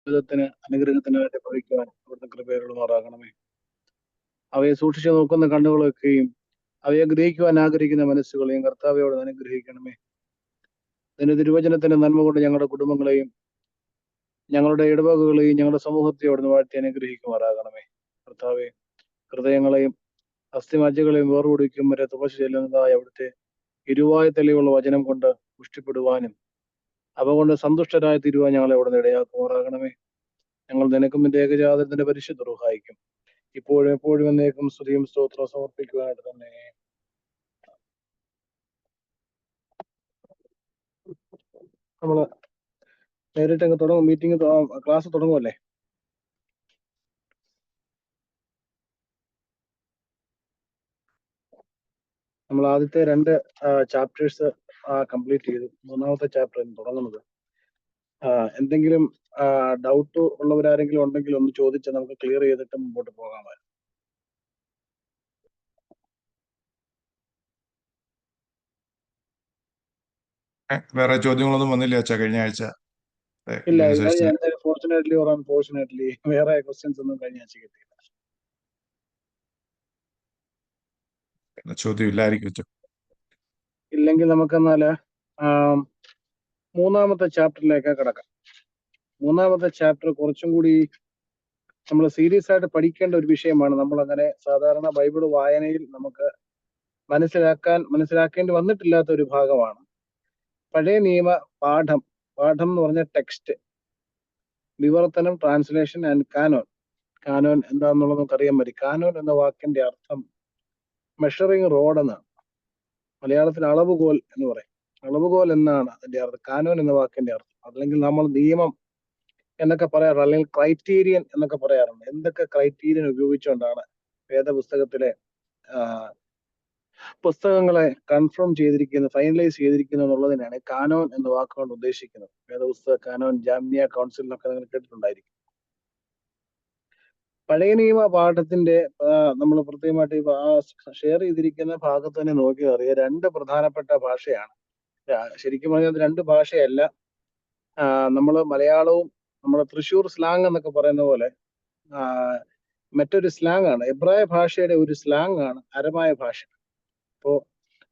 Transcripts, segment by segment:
ജീവിതത്തിന് അനുഗ്രഹത്തിനായിട്ട് ഭവിക്കുവാൻ അവിടുത്തെ കൃപകളുമാറാകണമേ. അവയെ സൂക്ഷിച്ചു നോക്കുന്ന കണ്ണുകളൊക്കെയും അവയെ ഗ്രഹിക്കുവാൻ ആഗ്രഹിക്കുന്ന മനസ്സുകളെയും കർത്താവയോട് അനുഗ്രഹിക്കണമേ. നിന്റെ തിരുവചനത്തിന്റെ നന്മ കൊണ്ട് ഞങ്ങളുടെ കുടുംബങ്ങളെയും ഞങ്ങളുടെ ഇടവകകളെയും ഞങ്ങളുടെ സമൂഹത്തെ അവിടുന്ന് വാഴ്ത്തി അനുഗ്രഹിക്കുമാറാകണമേ. കർത്താവെ, ഹൃദയങ്ങളെയും അസ്ഥിമജ്ജകളെയും വേർപിടിക്കും വരെ തുളച്ചു ചെല്ലുന്നതായ അവിടുത്തെ ഇരുവായ തെളിവുള്ള വചനം കൊണ്ട് പുഷ്ടിപ്പെടുവാനും അവ കൊണ്ട് സന്തുഷ്ടരായി തീരുവാൻ ഞങ്ങളെ അവിടുന്ന് ഇടയാക്കുമാറാകണമേ. ഞങ്ങൾ നിനക്കും നിന്റെ ഏകജാതത്തിന്റെ പരിശുദ്ധ റൂഹായിക്കും ഇപ്പോഴും എപ്പോഴും എന്നേക്കും സ്തുതിയും സ്തോത്രവും സമർപ്പിക്കുവാനായിട്ട് തന്നെ. നമ്മള് നേരിട്ട് അങ്ങ് തുടങ്ങും. മീറ്റിംഗ് ക്ലാസ് തുടങ്ങുമല്ലേ? നമ്മൾ ആദ്യത്തെ 2 ചാപ്റ്റേഴ്സ് കംപ്ലീറ്റ് ചെയ്തു. 3ാമത്തെ ചാപ്റ്റർ തുടങ്ങുന്നത്. എന്തെങ്കിലും ഡൗട്ട് ഉള്ളവരാരെങ്കിലും ഉണ്ടെങ്കിൽ ഒന്ന് ചോദിച്ചാൽ നമുക്ക് ക്ലിയർ ചെയ്തിട്ട് മുമ്പോട്ട് പോകാമായിരുന്നു. വേറെ ചോദ്യങ്ങളൊന്നും വന്നില്ല അച്ഛാ കഴിഞ്ഞ ആഴ്ച? ഇല്ല, ഫോർച്ചുനേറ്റ്ലി ഓർ അൺഫോർച്ചുനേറ്റ്ലി വേറെ ക്വസ്റ്റ്യൻസ് ഒന്നും കഴിഞ്ഞ ആഴ്ച കിട്ടിയില്ല. ചോദ്യം ഇല്ലായിരിക്കും. ഇല്ലെങ്കിൽ നമുക്കെന്നാല് 3ാമത്തെ ചാപ്റ്ററിലേക്ക് കിടക്കാം. 3ാമത്തെ ചാപ്റ്റർ കുറച്ചും കൂടി നമ്മൾ സീരിയസ് ആയിട്ട് പഠിക്കേണ്ട ഒരു വിഷയമാണ്. നമ്മൾ അങ്ങനെ സാധാരണ ബൈബിൾ വായനയിൽ നമുക്ക് മനസ്സിലാക്കേണ്ടി വന്നിട്ടില്ലാത്ത ഒരു ഭാഗമാണ്. പഴയ നിയമ പാഠം എന്ന് പറഞ്ഞ ടെക്സ്റ്റ്, വിവർത്തനം, ട്രാൻസ്ലേഷൻ ആൻഡ് കാനോൻ. കാനോൻ എന്താണെന്നുള്ളത് നമുക്ക് അറിയാൻ പറ്റും. കാനോൻ എന്ന വാക്കിന്റെ അർത്ഥം മെഷറിംഗ് റോഡ് എന്നാണ്. മലയാളത്തിൽ അളവുകോൽ എന്ന് പറയും. അളവുകോൽ എന്നാണ് അതിന്റെ അർത്ഥം, കാനോൻ എന്ന വാക്കിന്റെ അർത്ഥം. അല്ലെങ്കിൽ നമ്മൾ നിയമം എന്നൊക്കെ പറയാറുണ്ട്, അല്ലെങ്കിൽ ക്രൈറ്റീരിയൻ എന്നൊക്കെ പറയാറുണ്ട്. എന്തൊക്കെ ക്രൈറ്റീരിയൻ ഉപയോഗിച്ചുകൊണ്ടാണ് വേദപുസ്തകത്തിലെ പുസ്തകങ്ങളെ കൺഫേം ചെയ്തിരിക്കുന്നത്, ഫൈനലൈസ് ചെയ്തിരിക്കുന്നത് എന്നുള്ളതിനാണ് കാനോൻ എന്ന വാക്കുകൊണ്ട് ഉദ്ദേശിക്കുന്നത്. വേദപുസ്തക കാനോൻ, ജാമ്യ കൗൺസിൽ എന്നൊക്കെ നിങ്ങൾ കേട്ടിട്ടുണ്ടായിരിക്കും. പഴയ നിയമ പാഠത്തിന്റെ നമ്മൾ പ്രത്യേകമായിട്ട് ഷെയർ ചെയ്തിരിക്കുന്ന ഭാഗത്ത് തന്നെ നോക്കിയാൽ അറിയാം, 2 പ്രധാനപ്പെട്ട ഭാഷയാണ്. ശരിക്കും പറഞ്ഞാൽ 2 ഭാഷയല്ല. നമ്മൾ മലയാളവും നമ്മുടെ തൃശ്ശൂർ സ്ലാങ് എന്നൊക്കെ പറയുന്ന പോലെ മറ്റൊരു സ്ലാങ് ആണ്. എബ്രായ ഭാഷയുടെ ഒരു സ്ലാങ് ആണ് അരമായ ഭാഷ. അപ്പോ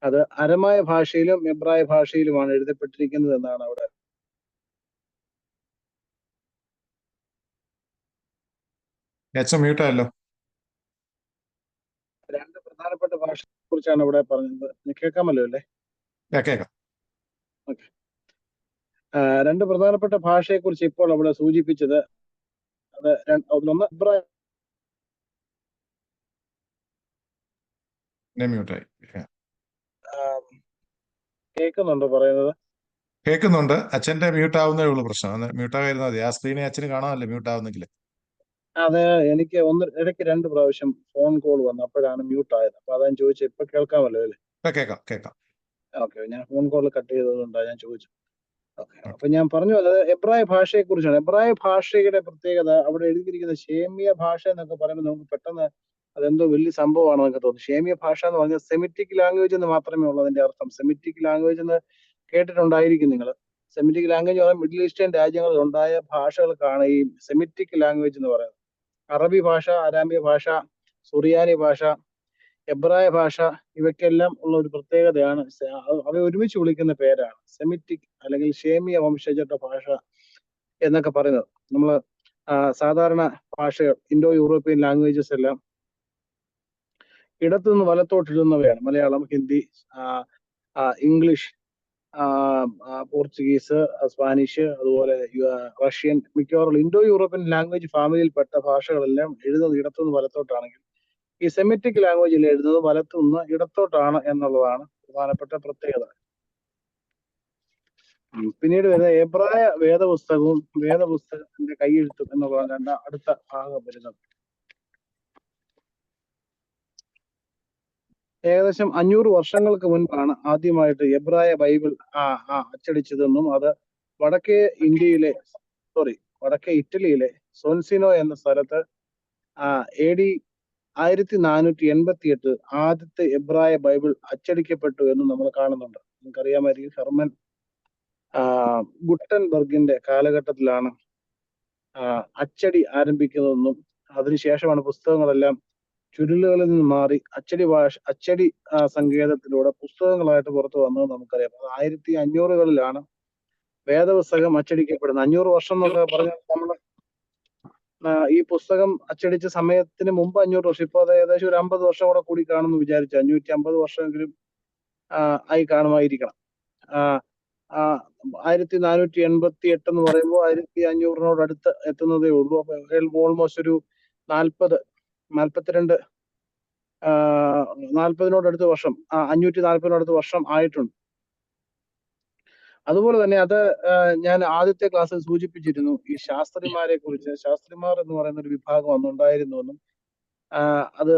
അത് അരമായ ഭാഷയിലും എബ്രായ ഭാഷയിലുമാണ് എഴുതപ്പെട്ടിരിക്കുന്നത് എന്നാണ് അവിടെ. മ്യൂട്ടായല്ലോ. 2 പ്രധാനപ്പെട്ട ഭാഷയെ കുറിച്ചാണ് ഇവിടെ പറഞ്ഞത്. കേൾക്കാമല്ലോ അല്ലേ? കേൾക്കാം. ഓക്കെ. 2 പ്രധാനപ്പെട്ട ഭാഷയെ കുറിച്ച് ഇപ്പോൾ അവിടെ സൂചിപ്പിച്ചത്, അത് ഒന്ന് എബ്രായ. കേൾക്കുന്നുണ്ടോ പറയുന്നത്? കേൾക്കുന്നുണ്ട്. അച്ഛന്റെ മ്യൂട്ട് ആവുന്നേ ഉള്ളൂ പ്രശ്നം. മ്യൂട്ട് ആയിരുന്നാൽ മതി. ആ സ്ക്രീനെ അച്ഛന് കാണാമല്ലോ മ്യൂട്ട് ആവുന്നെങ്കിൽ. അതെ, എനിക്ക് ഇടയ്ക്ക് 2 പ്രാവശ്യം ഫോൺ കോൾ വന്നു, അപ്പോഴാണ് മ്യൂട്ട് ആയത്. അപ്പൊ അതാ ഞാൻ ചോദിച്ചത്. ഇപ്പൊ കേൾക്കാമല്ലോ അല്ലേ? കേൾക്കാം. ഓക്കെ, ഞാൻ ഫോൺ കോൾ കട്ട് ചെയ്തതുകൊണ്ടാണ് ഞാൻ ചോദിച്ചത്. ഓക്കെ, അപ്പൊ ഞാൻ പറഞ്ഞു അത് എബ്രായ ഭാഷയെ കുറിച്ചാണ്. എബ്രായ ഭാഷയുടെ പ്രത്യേകത, അവിടെ എഴുതിയിരിക്കുന്ന ഷേമിയ ഭാഷ എന്നൊക്കെ പറയുമ്പോൾ നമുക്ക് പെട്ടെന്ന് അതെന്തോ വലിയ സംഭവമാണോ എന്നൊക്കെ തോന്നും. ഷേമിയ ഭാഷ എന്ന് പറഞ്ഞാൽ സെമിറ്റിക് ലാംഗ്വേജ് എന്ന് മാത്രമേ ഉള്ളൂ അതിന്റെ അർത്ഥം. സെമിറ്റിക് ലാംഗ്വേജ് എന്ന് കേട്ടിട്ടുണ്ടായിരിക്കും നിങ്ങൾ. സെമിറ്റിക് ലാംഗ്വേജ് പറഞ്ഞാൽ മിഡിൽ ഈസ്റ്റേൺ രാജ്യങ്ങളിൽ ഉണ്ടായ ഭാഷകൾക്കാണ് ഈ സെമിറ്റിക് ലാംഗ്വേജ് എന്ന് പറയുന്നത്. അറബി ഭാഷ, അരാമ്യ ഭാഷ, സുറിയാനി ഭാഷ, എബ്രായ ഭാഷ, ഇവയ്ക്കെല്ലാം ഉള്ള ഒരു പ്രത്യേകതയാണ്, അവയെ ഒരുമിച്ച് വിളിക്കുന്ന പേരാണ് സെമിറ്റിക് അല്ലെങ്കിൽ ഷേമിയ വംശജ ഭാഷ എന്നൊക്കെ പറയുന്നത്. നമ്മൾ സാധാരണ ഭാഷകൾ, ഇൻഡോ യൂറോപ്യൻ ലാംഗ്വേജസ് എല്ലാം ഇടത്തുനിന്ന് വലത്തോട്ടിടുന്നവയാണ്. Malayalam, Hindi, English, Portuguese, Spanish, അതുപോലെ റഷ്യൻ, മിക്കവാറും ഇൻഡോ യൂറോപ്യൻ ലാംഗ്വേജ് ഫാമിലിയിൽപ്പെട്ട ഭാഷകളെല്ലാം എഴുതുന്നത് ഇടത്തുനിന്ന് വലത്തോട്ടാണെങ്കിൽ ഈ സെമിറ്റിക് ലാംഗ്വേജിൽ എഴുതുന്നത് വലത്തുനിന്ന് ഇടത്തോട്ടാണ് എന്നുള്ളതാണ് പ്രധാനപ്പെട്ട പ്രത്യേകത. പിന്നീട് വരുന്ന എബ്രായ വേദപുസ്തകവും വേദപുസ്തകത്തിന്റെ കൈയെഴുത്തും എന്നുള്ളതാണ് അടുത്ത ഭാഗം വരുന്നത്. ഏകദേശം 500 വർഷങ്ങൾക്ക് മുൻപാണ് ആദ്യമായിട്ട് എബ്രായ ബൈബിൾ അച്ചടിച്ചതെന്നും അത് വടക്കേ ഇറ്റലിയിലെ സോൻസിനോ എന്ന സ്ഥലത്ത് AD 1488 ആദ്യത്തെ എബ്രായ ബൈബിൾ അച്ചടിക്കപ്പെട്ടു എന്ന് നമ്മൾ കാണുന്നുണ്ട്. നമുക്കറിയാമായിരിക്കും, ഹെർമൻ ഗുട്ടൻബർഗിന്റെ കാലഘട്ടത്തിലാണ് അച്ചടി ആരംഭിക്കുന്നതെന്നും അതിനുശേഷമാണ് പുസ്തകങ്ങളെല്ലാം ചുരുളുകളിൽ നിന്ന് മാറി അച്ചടി സങ്കേതത്തിലൂടെ പുസ്തകങ്ങളായിട്ട് പുറത്തു വന്നത് നമുക്കറിയാം. 1500-കളിലാണ് വേദപുസ്തകം അച്ചടിക്കപ്പെടുന്നത്. 500 വർഷം എന്നൊക്കെ പറഞ്ഞാൽ നമ്മൾ ഈ പുസ്തകം അച്ചടിച്ച സമയത്തിന് മുമ്പ് 500 വർഷം, ഇപ്പൊ അത് ഏകദേശം ഒരു 50 വർഷം കൂടെ കൂടി കാണുമെന്ന് വിചാരിച്ചു. 550 വർഷമെങ്കിലും ആയി കാണുമായിരിക്കണം. 1488 എന്ന് പറയുമ്പോൾ 1500-നോടടുത്ത് എത്തുന്നതേ ഉള്ളൂ. അപ്പൊ ഓൾമോസ്റ്റ് ഒരു 40-നോടടുത്ത് വർഷം, 540-നോടടുത്ത് വർഷം ആയിട്ടുണ്ട്. അതുപോലെ തന്നെ അത് ഞാൻ ആദ്യത്തെ ക്ലാസ്സിൽ സൂചിപ്പിച്ചിരുന്നു, ഈ ശാസ്ത്രിമാരെ കുറിച്ച്. ശാസ്ത്രിമാർ എന്ന് പറയുന്ന ഒരു വിഭാഗം അന്നുണ്ടായിരുന്നുവെന്നും അത്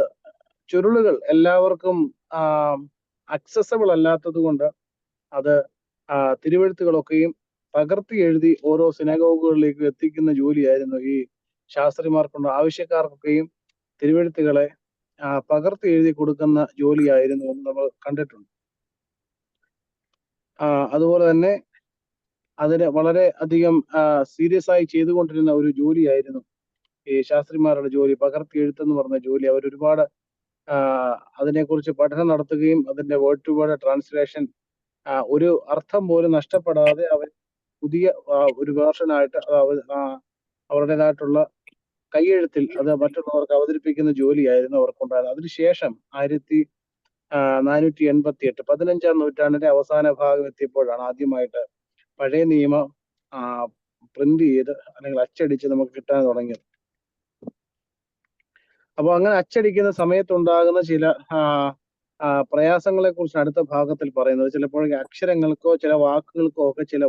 ചുരുളുകൾ എല്ലാവർക്കും അക്സസബിൾ അല്ലാത്തത് കൊണ്ട് അത് തിരുവെഴുത്തുകളൊക്കെയും പകർത്തി എഴുതി ഓരോ സിനഗോഗുകളിലേക്ക് എത്തിക്കുന്ന ജോലിയായിരുന്നു ഈ ശാസ്ത്രിമാർക്കുണ്ട്. ആവശ്യക്കാർക്കൊക്കെയും തിരുവെഴുത്തുകളെ പകർത്തി എഴുതി കൊടുക്കുന്ന ജോലിയായിരുന്നു എന്ന് നമ്മൾ കണ്ടിട്ടുണ്ട്. അതുപോലെ തന്നെ അതിന് വളരെ അധികം സീരിയസ് ആയി ചെയ്തുകൊണ്ടിരുന്ന ഒരു ജോലിയായിരുന്നു ഈ ശാസ്ത്രിമാരുടെ ജോലി, പകർത്തി എഴുത്തെന്ന് പറഞ്ഞ ജോലി. അവരൊരുപാട് അതിനെക്കുറിച്ച് പഠനം നടത്തുകയും അതിന്റെ വേർഡ് ടു വേർഡ് ട്രാൻസ്ലേഷൻ ഒരു അർത്ഥം പോലും നഷ്ടപ്പെടാതെ അവർ പുതിയ ഒരു വേർഷനായിട്ട് അവരുടേതായിട്ടുള്ള കൈയെഴുത്തിൽ അത് മറ്റുള്ളവർക്ക് അവതരിപ്പിക്കുന്ന ജോലിയായിരുന്നു അവർക്കുണ്ടായത്. അതിനുശേഷം 1488 15-ാം നൂറ്റാണ്ടിന്റെ അവസാന ഭാഗം എത്തിയപ്പോഴാണ് ആദ്യമായിട്ട് പഴയ നിയമം പ്രിന്റ് ചെയ്ത് അല്ലെങ്കിൽ അച്ചടിച്ച് നമുക്ക് കിട്ടാൻ തുടങ്ങിയത്. അപ്പൊ അങ്ങനെ അച്ചടിക്കുന്ന സമയത്തുണ്ടാകുന്ന ചില പ്രയാസങ്ങളെ കുറിച്ച് അടുത്ത ഭാഗത്തിൽ പറയുന്നത്. ചിലപ്പോഴൊക്കെ അക്ഷരങ്ങൾക്കോ ചില വാക്കുകൾക്കോ ഒക്കെ ചില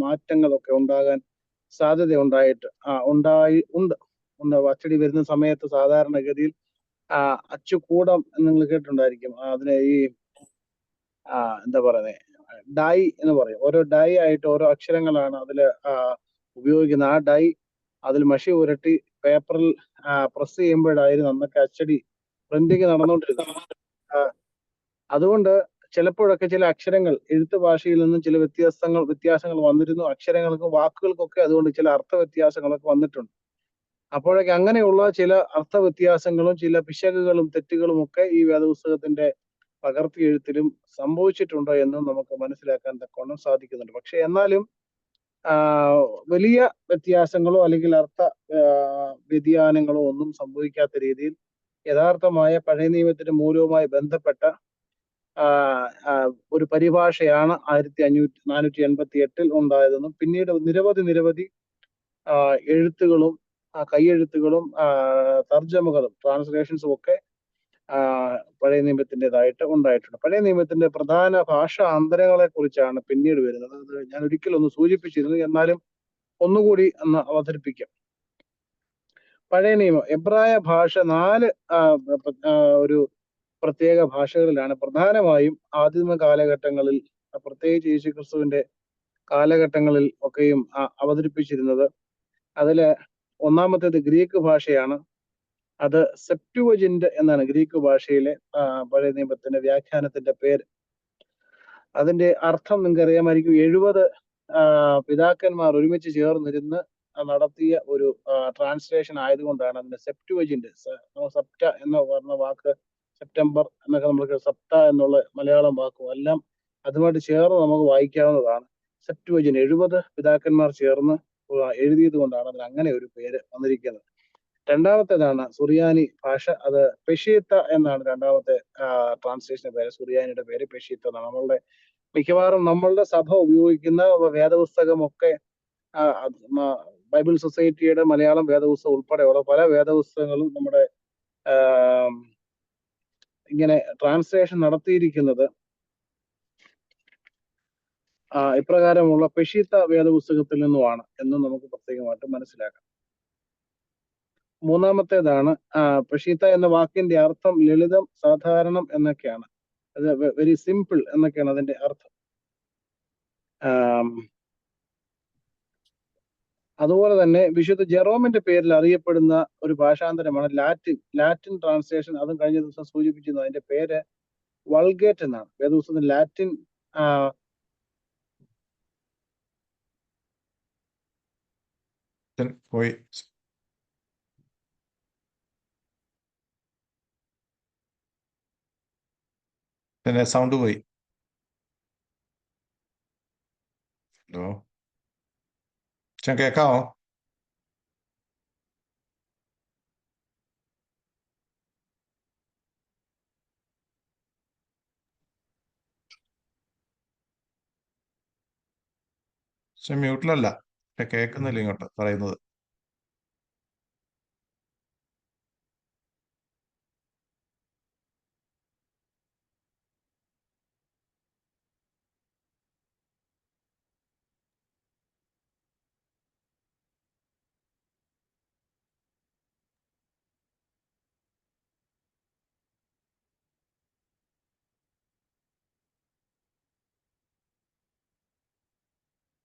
മാറ്റങ്ങളൊക്കെ ഉണ്ടാകാൻ സാധ്യത ഉണ്ട്. അച്ചടി വരുന്ന സമയത്ത് സാധാരണഗതിയിൽ അച്ചുകൂടം നിങ്ങൾ കേട്ടിട്ടുണ്ടായിരിക്കും. അതിനെ ഈ എന്താ പറയുന്നത്, ഡൈ എന്ന് പറയും. ഓരോ ഡൈ ആയിട്ട് ഓരോ അക്ഷരങ്ങളാണ് അതിൽ ഉപയോഗിക്കുന്നത്. ആ ഡൈ അതിൽ മഷി ഉരട്ടി പേപ്പറിൽ പ്രസ് ചെയ്യുമ്പോഴായിരുന്നു അന്നൊക്കെ അച്ചടി പ്രിന്റിങ് നടന്നുകൊണ്ടിരുന്നത്. അതുകൊണ്ട് ചിലപ്പോഴൊക്കെ ചില അക്ഷരങ്ങൾ എഴുത്ത് ഭാഷയിൽ നിന്നും ചില വ്യത്യാസങ്ങൾ വന്നിരുന്നു. അക്ഷരങ്ങൾക്കും വാക്കുകൾക്കൊക്കെ അതുകൊണ്ട് ചില അർത്ഥ വ്യത്യാസങ്ങളൊക്കെ വന്നിട്ടുണ്ട്. അപ്പോഴൊക്കെ അങ്ങനെയുള്ള ചില അർത്ഥ വ്യത്യാസങ്ങളും ചില പിശകുകളും തെറ്റുകളും ഒക്കെ ഈ വേദപുസ്തകത്തിന്റെ പകർത്തി എഴുത്തിലും സംഭവിച്ചിട്ടുണ്ട് എന്നും നമുക്ക് മനസ്സിലാക്കാൻ തക്കവണ്ണം സാധിക്കുന്നുണ്ട്. പക്ഷെ എന്നാലും വലിയ വ്യത്യാസങ്ങളോ അല്ലെങ്കിൽ അർത്ഥ വ്യതിയാനങ്ങളോ ഒന്നും സംഭവിക്കാത്ത രീതിയിൽ യഥാർത്ഥമായ പഴയ നിയമത്തിന്റെ മൂലവുമായി ബന്ധപ്പെട്ട ഒരു പരിഭാഷയാണ് 1488 ഉണ്ടായതെന്നും പിന്നീട് നിരവധി എഴുത്തുകളും കൈയെഴുത്തുകളും തർജ്ജമകളും ട്രാൻസ്ലേഷൻസും ഒക്കെ പഴയ നിയമത്തിൻ്റെതായിട്ട് ഉണ്ടായിട്ടുണ്ട്. പഴയ നിയമത്തിന്റെ പ്രധാന ഭാഷാ അന്തരങ്ങളെ കുറിച്ചാണ് പിന്നീട് വരുന്നത്. അത് ഞാൻ ഒരിക്കലൊന്ന് സൂചിപ്പിച്ചിരുന്നു, എന്നാലും ഒന്നുകൂടി ഒന്ന് അവതരിപ്പിക്കാം. പഴയ നിയമം എബ്രായ ഭാഷ 4 ഒരു പ്രത്യേക ഭാഷകളിലാണ് പ്രധാനമായും ആദിമ കാലഘട്ടങ്ങളിൽ, പ്രത്യേകിച്ച് യേശുക്രിസ്തുവിന്റെ കാലഘട്ടങ്ങളിൽ ഒക്കെയും അവതരിപ്പിച്ചിരുന്നത്. അതില് ഒന്നാമത്തേത് ഗ്രീക്ക് ഭാഷയാണ്. അത് സെപ്റ്റുവജിന്റ് എന്നാണ് ഗ്രീക്ക് ഭാഷയിലെ പഴയ നിയമത്തിന്റെ വ്യാഖ്യാനത്തിന്റെ പേര്. അതിന്റെ അർത്ഥം നിങ്ങൾക്ക് അറിയാമായിരിക്കും. 70 പിതാക്കന്മാർ ഒരുമിച്ച് ചേർന്നിരുന്ന് നടത്തിയ ഒരു ട്രാൻസ്ലേഷൻ ആയതുകൊണ്ടാണ് അതിന്റെ സെപ്റ്റുവജിന്റ്. സപ്റ്റ എന്ന് പറഞ്ഞ വാക്ക്, സെപ്റ്റംബർ എന്നൊക്കെ നമുക്ക് സപ്ത എന്നുള്ള മലയാളം വാക്കും എല്ലാം അതുമായിട്ട് ചേർന്ന് നമുക്ക് വായിക്കാവുന്നതാണ്. സെപ്റ്റുവജിന്റ് 70 പിതാക്കന്മാർ ചേർന്ന് എഴുതിയത് കൊണ്ടാണ് അതിന് അങ്ങനെ ഒരു പേര് വന്നിരിക്കുന്നത്. രണ്ടാമത്തേതാണ് സുറിയാനി ഭാഷ. അത് പെഷീത്ത എന്നാണ് രണ്ടാമത്തെ ട്രാൻസ്ലേഷന്റെ പേര്. സുറിയാനിയുടെ പേര് പെഷീത്ത എന്നാണ്. മിക്കവാറും നമ്മളുടെ സഭ ഉപയോഗിക്കുന്ന വേദപുസ്തകമൊക്കെ ബൈബിൾ സൊസൈറ്റിയുടെ മലയാളം വേദപുസ്തകം ഉൾപ്പെടെയുള്ള പല വേദപുസ്തകങ്ങളും നമ്മുടെ ഇങ്ങനെ ട്രാൻസ്ലേഷൻ നടത്തിയിരിക്കുന്നത് ഇപ്രകാരമുള്ള പെഷീത്ത വേദപുസ്തകത്തിൽ നിന്നുമാണ് എന്നും നമുക്ക് പ്രത്യേകമായിട്ട് മനസ്സിലാക്കാം. മൂന്നാമത്തേതാണ് പെഷീത്ത എന്ന വാക്കിന്റെ അർത്ഥം ലളിതം, സാധാരണം എന്നൊക്കെയാണ്. അത് വെരി സിമ്പിൾ എന്നൊക്കെയാണ് അതിന്റെ അർത്ഥം. അതുപോലെ തന്നെ വിശുദ്ധ ജെറോമിന്റെ പേരിൽ അറിയപ്പെടുന്ന ഒരു ഭാഷാന്തരമാണ് ലാറ്റിൻ ട്രാൻസ്ലേഷൻ. അതും കഴിഞ്ഞ ദിവസം സൂചിപ്പിച്ചിരുന്നു. അതിന്റെ പേര് വൾഗേറ്റ് എന്നാണ്. വേദപുസ്തകത്തിൽ ലാറ്റിൻ അച്ഛൻ പോയി. പിന്നെ സൗണ്ട് പോയി. ഹലോ, അച്ഛൻ കേൾക്കാമോ? അച്ഛൻ മ്യൂട്ടിലല്ല, പക്ഷെ കേൾക്കുന്നില്ല ഇങ്ങോട്ട് പറയുന്നത്.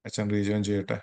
അച്ഛൻ റീജോയിൻ ചെയ്യട്ടെ.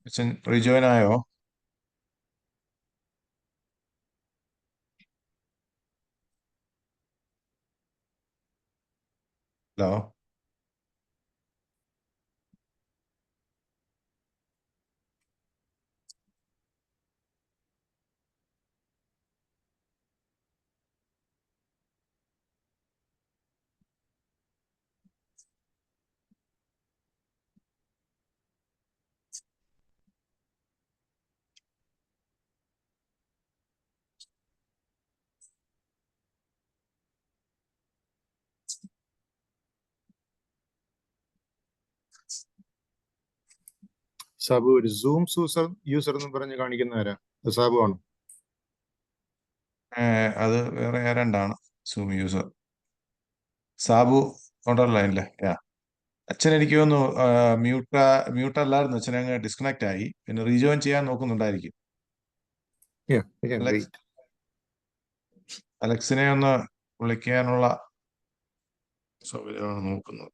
അച്ഛൻ റീജോയിൻ ആയോ? ഹലോ, സാബു ഒരു സൂം യൂസർ എന്ന് പറഞ്ഞ് കാണിക്കുന്നവരാ? അത് സാബു ആണ്. അത് വേറെ ആരണ്ടാണ് സൂം യൂസർ. സാബു ഉണ്ടല്ലോ ലൈനിലെ. അച്ഛൻ എനിക്ക് തോന്നുന്നു മ്യൂട്ടല്ലായിരുന്നു, അച്ഛൻ അങ്ങ് ഡിസ്കണക്ട് ആയി. പിന്നെ റീജോയിൻ ചെയ്യാൻ നോക്കുന്നുണ്ടായിരിക്കും. Yeah, I can Alex wait. അലക്സിനെ ഒന്ന് വിളിക്കാനുള്ള സൗകര്യമാണ് നോക്കുന്നത്.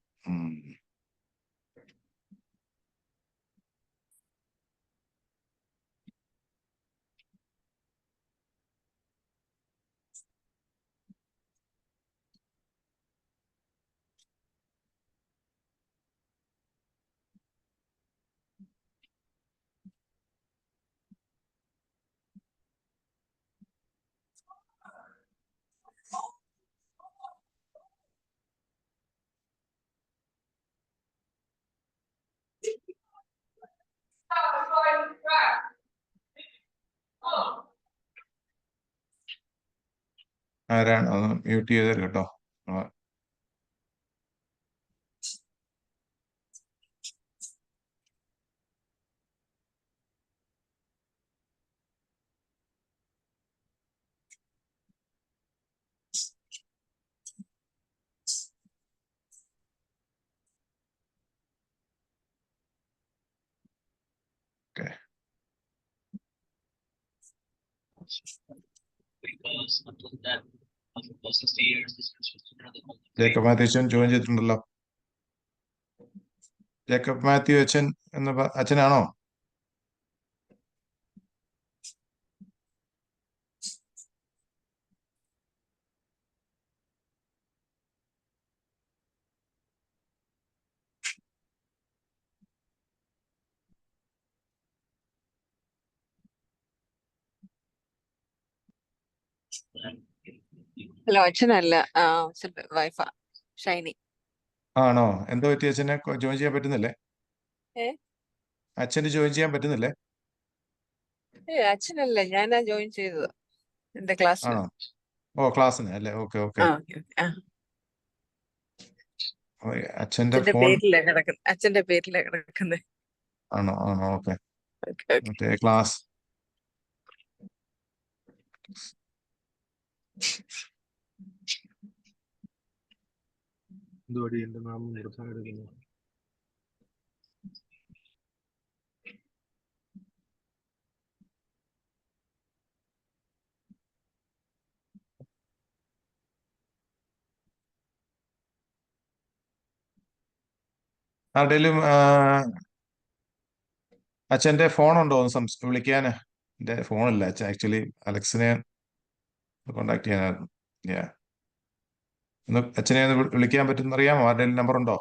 ആരാണ് ഒന്ന് മ്യൂട്ട് ചെയ്തത് കേട്ടോ. ഓക്കെ, ജേക്കബ് മാത്യു അച്ഛൻ ജോയിൻ ചെയ്തിട്ടുണ്ടല്ലോ. ജേക്കബ് മാത്യു അച്ഛൻ അച്ഛനാണോ? ഹലോ, അച്ഛനല്ല, വൈഫാ ഷൈനി. ആണോ? എന്താ പറ്റി? അച്ഛനെ ജോയിൻ ചെയ്യാൻ പറ്റുന്നില്ലേ? ഏ അച്ഛന് ജോയിൻ ചെയ്യാൻ പറ്റുന്നില്ലേ? അച്ഛനല്ല, ഞാനാ ജോയിൻ ചെയ്തത് എന്റെ ക്ലാസ്സിൽ. ആണോ? ഓ, ക്ലാസ്സിന് അല്ലേ? Okay okay. അച്ഛന്റെ അച്ഛന്റെ ഫോൺ പേരിലാ കിടക്കുന്നത്. ആണോ ആണോ ഓക്കെ. Okay okay. മറ്റേ ക്ലാസ് ഇതുവഴി എന്റെ നാമം നിർത്താൻ എടുക്കുന്നു. ആരുടെയും അച്ഛൻ്റെ ഫോണുണ്ടോ ഒന്ന് വിളിക്കാൻ? എൻ്റെ ഫോണില്ല അച്ഛൻ, ആക്ച്വലി അലക്സിനെ കോണ്ടാക്ട് ചെയ്യാനായിരുന്നു. Yeah. ഒന്ന് അച്ഛനെ ഒന്ന് വിളിക്കാൻ പറ്റുന്ന അറിയാമോ? ആരുടെയും നമ്പർ ഉണ്ടോ?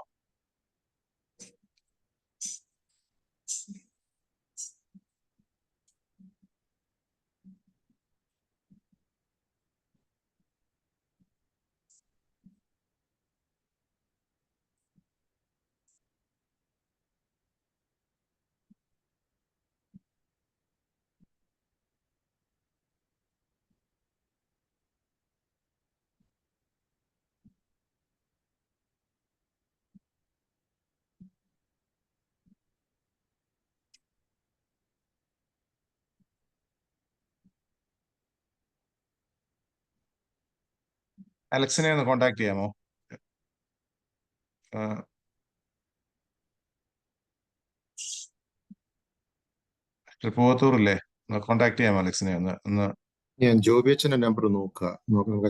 അലക്സിനെ ഒന്ന് കോണ്ടാക്ട് ചെയ്യാമോ? പൂവത്തൂറില്ലേ? ഒന്ന് കോണ്ടാക്ട് ചെയ്യാമോ അലക്സിനെ ഒന്ന് ഞാൻ ജോബി അച്ഛന്റെ നമ്പർ നോക്കാം,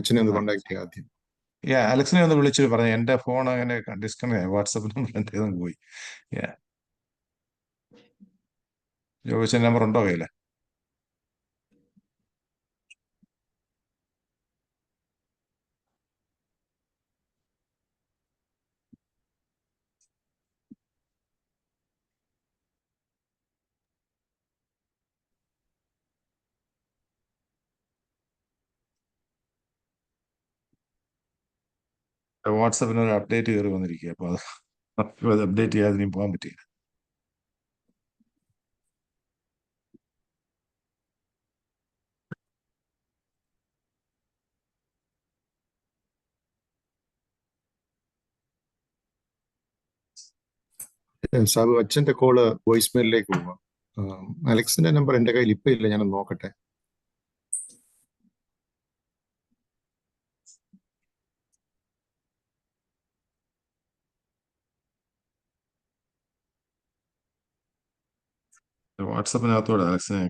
അച്ഛനെ ഒന്ന് കോണ്ടാക്ട് ചെയ്യാം ആദ്യം. അലക്സിനെ ഒന്ന് വിളിച്ചു പറഞ്ഞു എന്റെ ഫോൺ അങ്ങനെ ഡിസ്കണക്ട് വാട്സപ്പ് നമ്പർ എന്തേലും പോയി. ജോബിച്ചൻ നമ്പർ ഉണ്ടോ കയ്യില്? വാട്സപ്പിന് ഒരു അപ്ഡേറ്റ് കയറി വന്നിരിക്കുക, അപ്പൊ അത് അപ്ഡേറ്റ് ചെയ്യാതെ ഇനി പോകാൻ പറ്റില്ല. സാബു, അച്ഛന്റെ കോള് വോയിസ് മെയിലിലേക്ക് പോവാം. അലക്സിന്റെ നമ്പർ എന്റെ കയ്യിൽ ഇപ്പൊ ഇല്ല, ഞാനൊന്ന് നോക്കട്ടെ. വാട്സപ്പിനകത്തോടെ അലക്സിനെ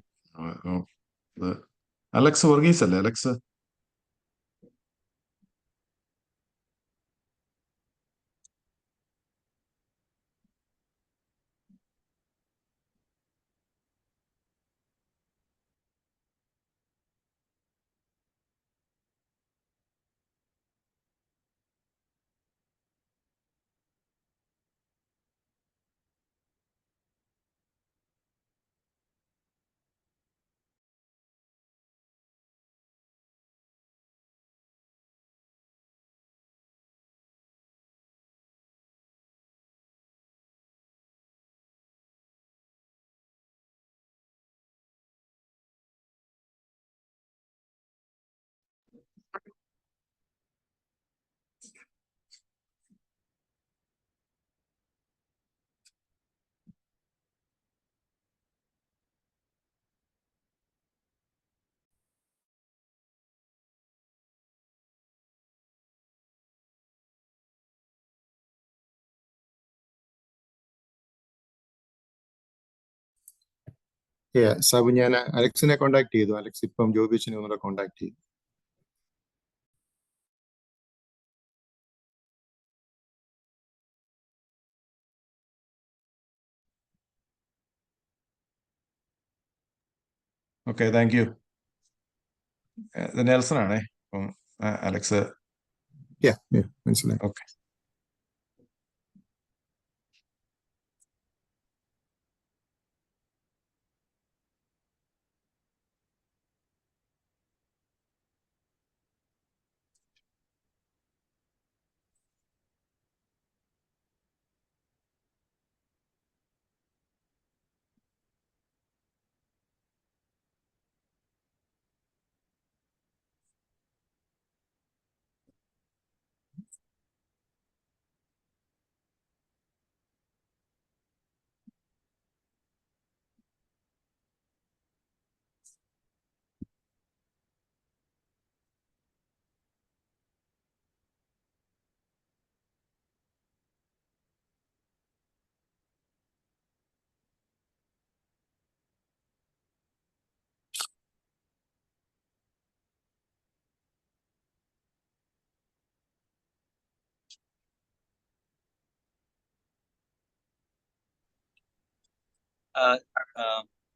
ഇത് അലക്സ് വർഗീസ് അല്ലേ? അലക്സ് സാബു, ഞാൻ അലക്സിനെ കോണ്ടാക്ട് ചെയ്തു. അലക്സ് ഇപ്പം ജോബി അച്ഛനെ ഒന്നുകൂടെ കോണ്ടാക്ട് ചെയ്തു. Okay, thank you. ഇത് നെൽസൺ ആണേ. അപ്പം അലക്സ് മനസ്സിലായി. ഓക്കെ.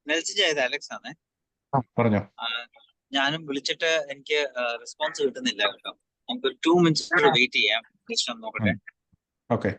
നെൽസൺ ചെയ്ത അലക്സ് ആണ്. പറഞ്ഞോ. ഞാനും വിളിച്ചിട്ട് എനിക്ക് റെസ്പോൺസ് കിട്ടുന്നില്ല കേട്ടോ. നമുക്ക് 2 minutes വെയിറ്റ് ചെയ്യാം. ജസ്റ്റ് ഒന്ന് നോക്കട്ടെ. ഓക്കെ.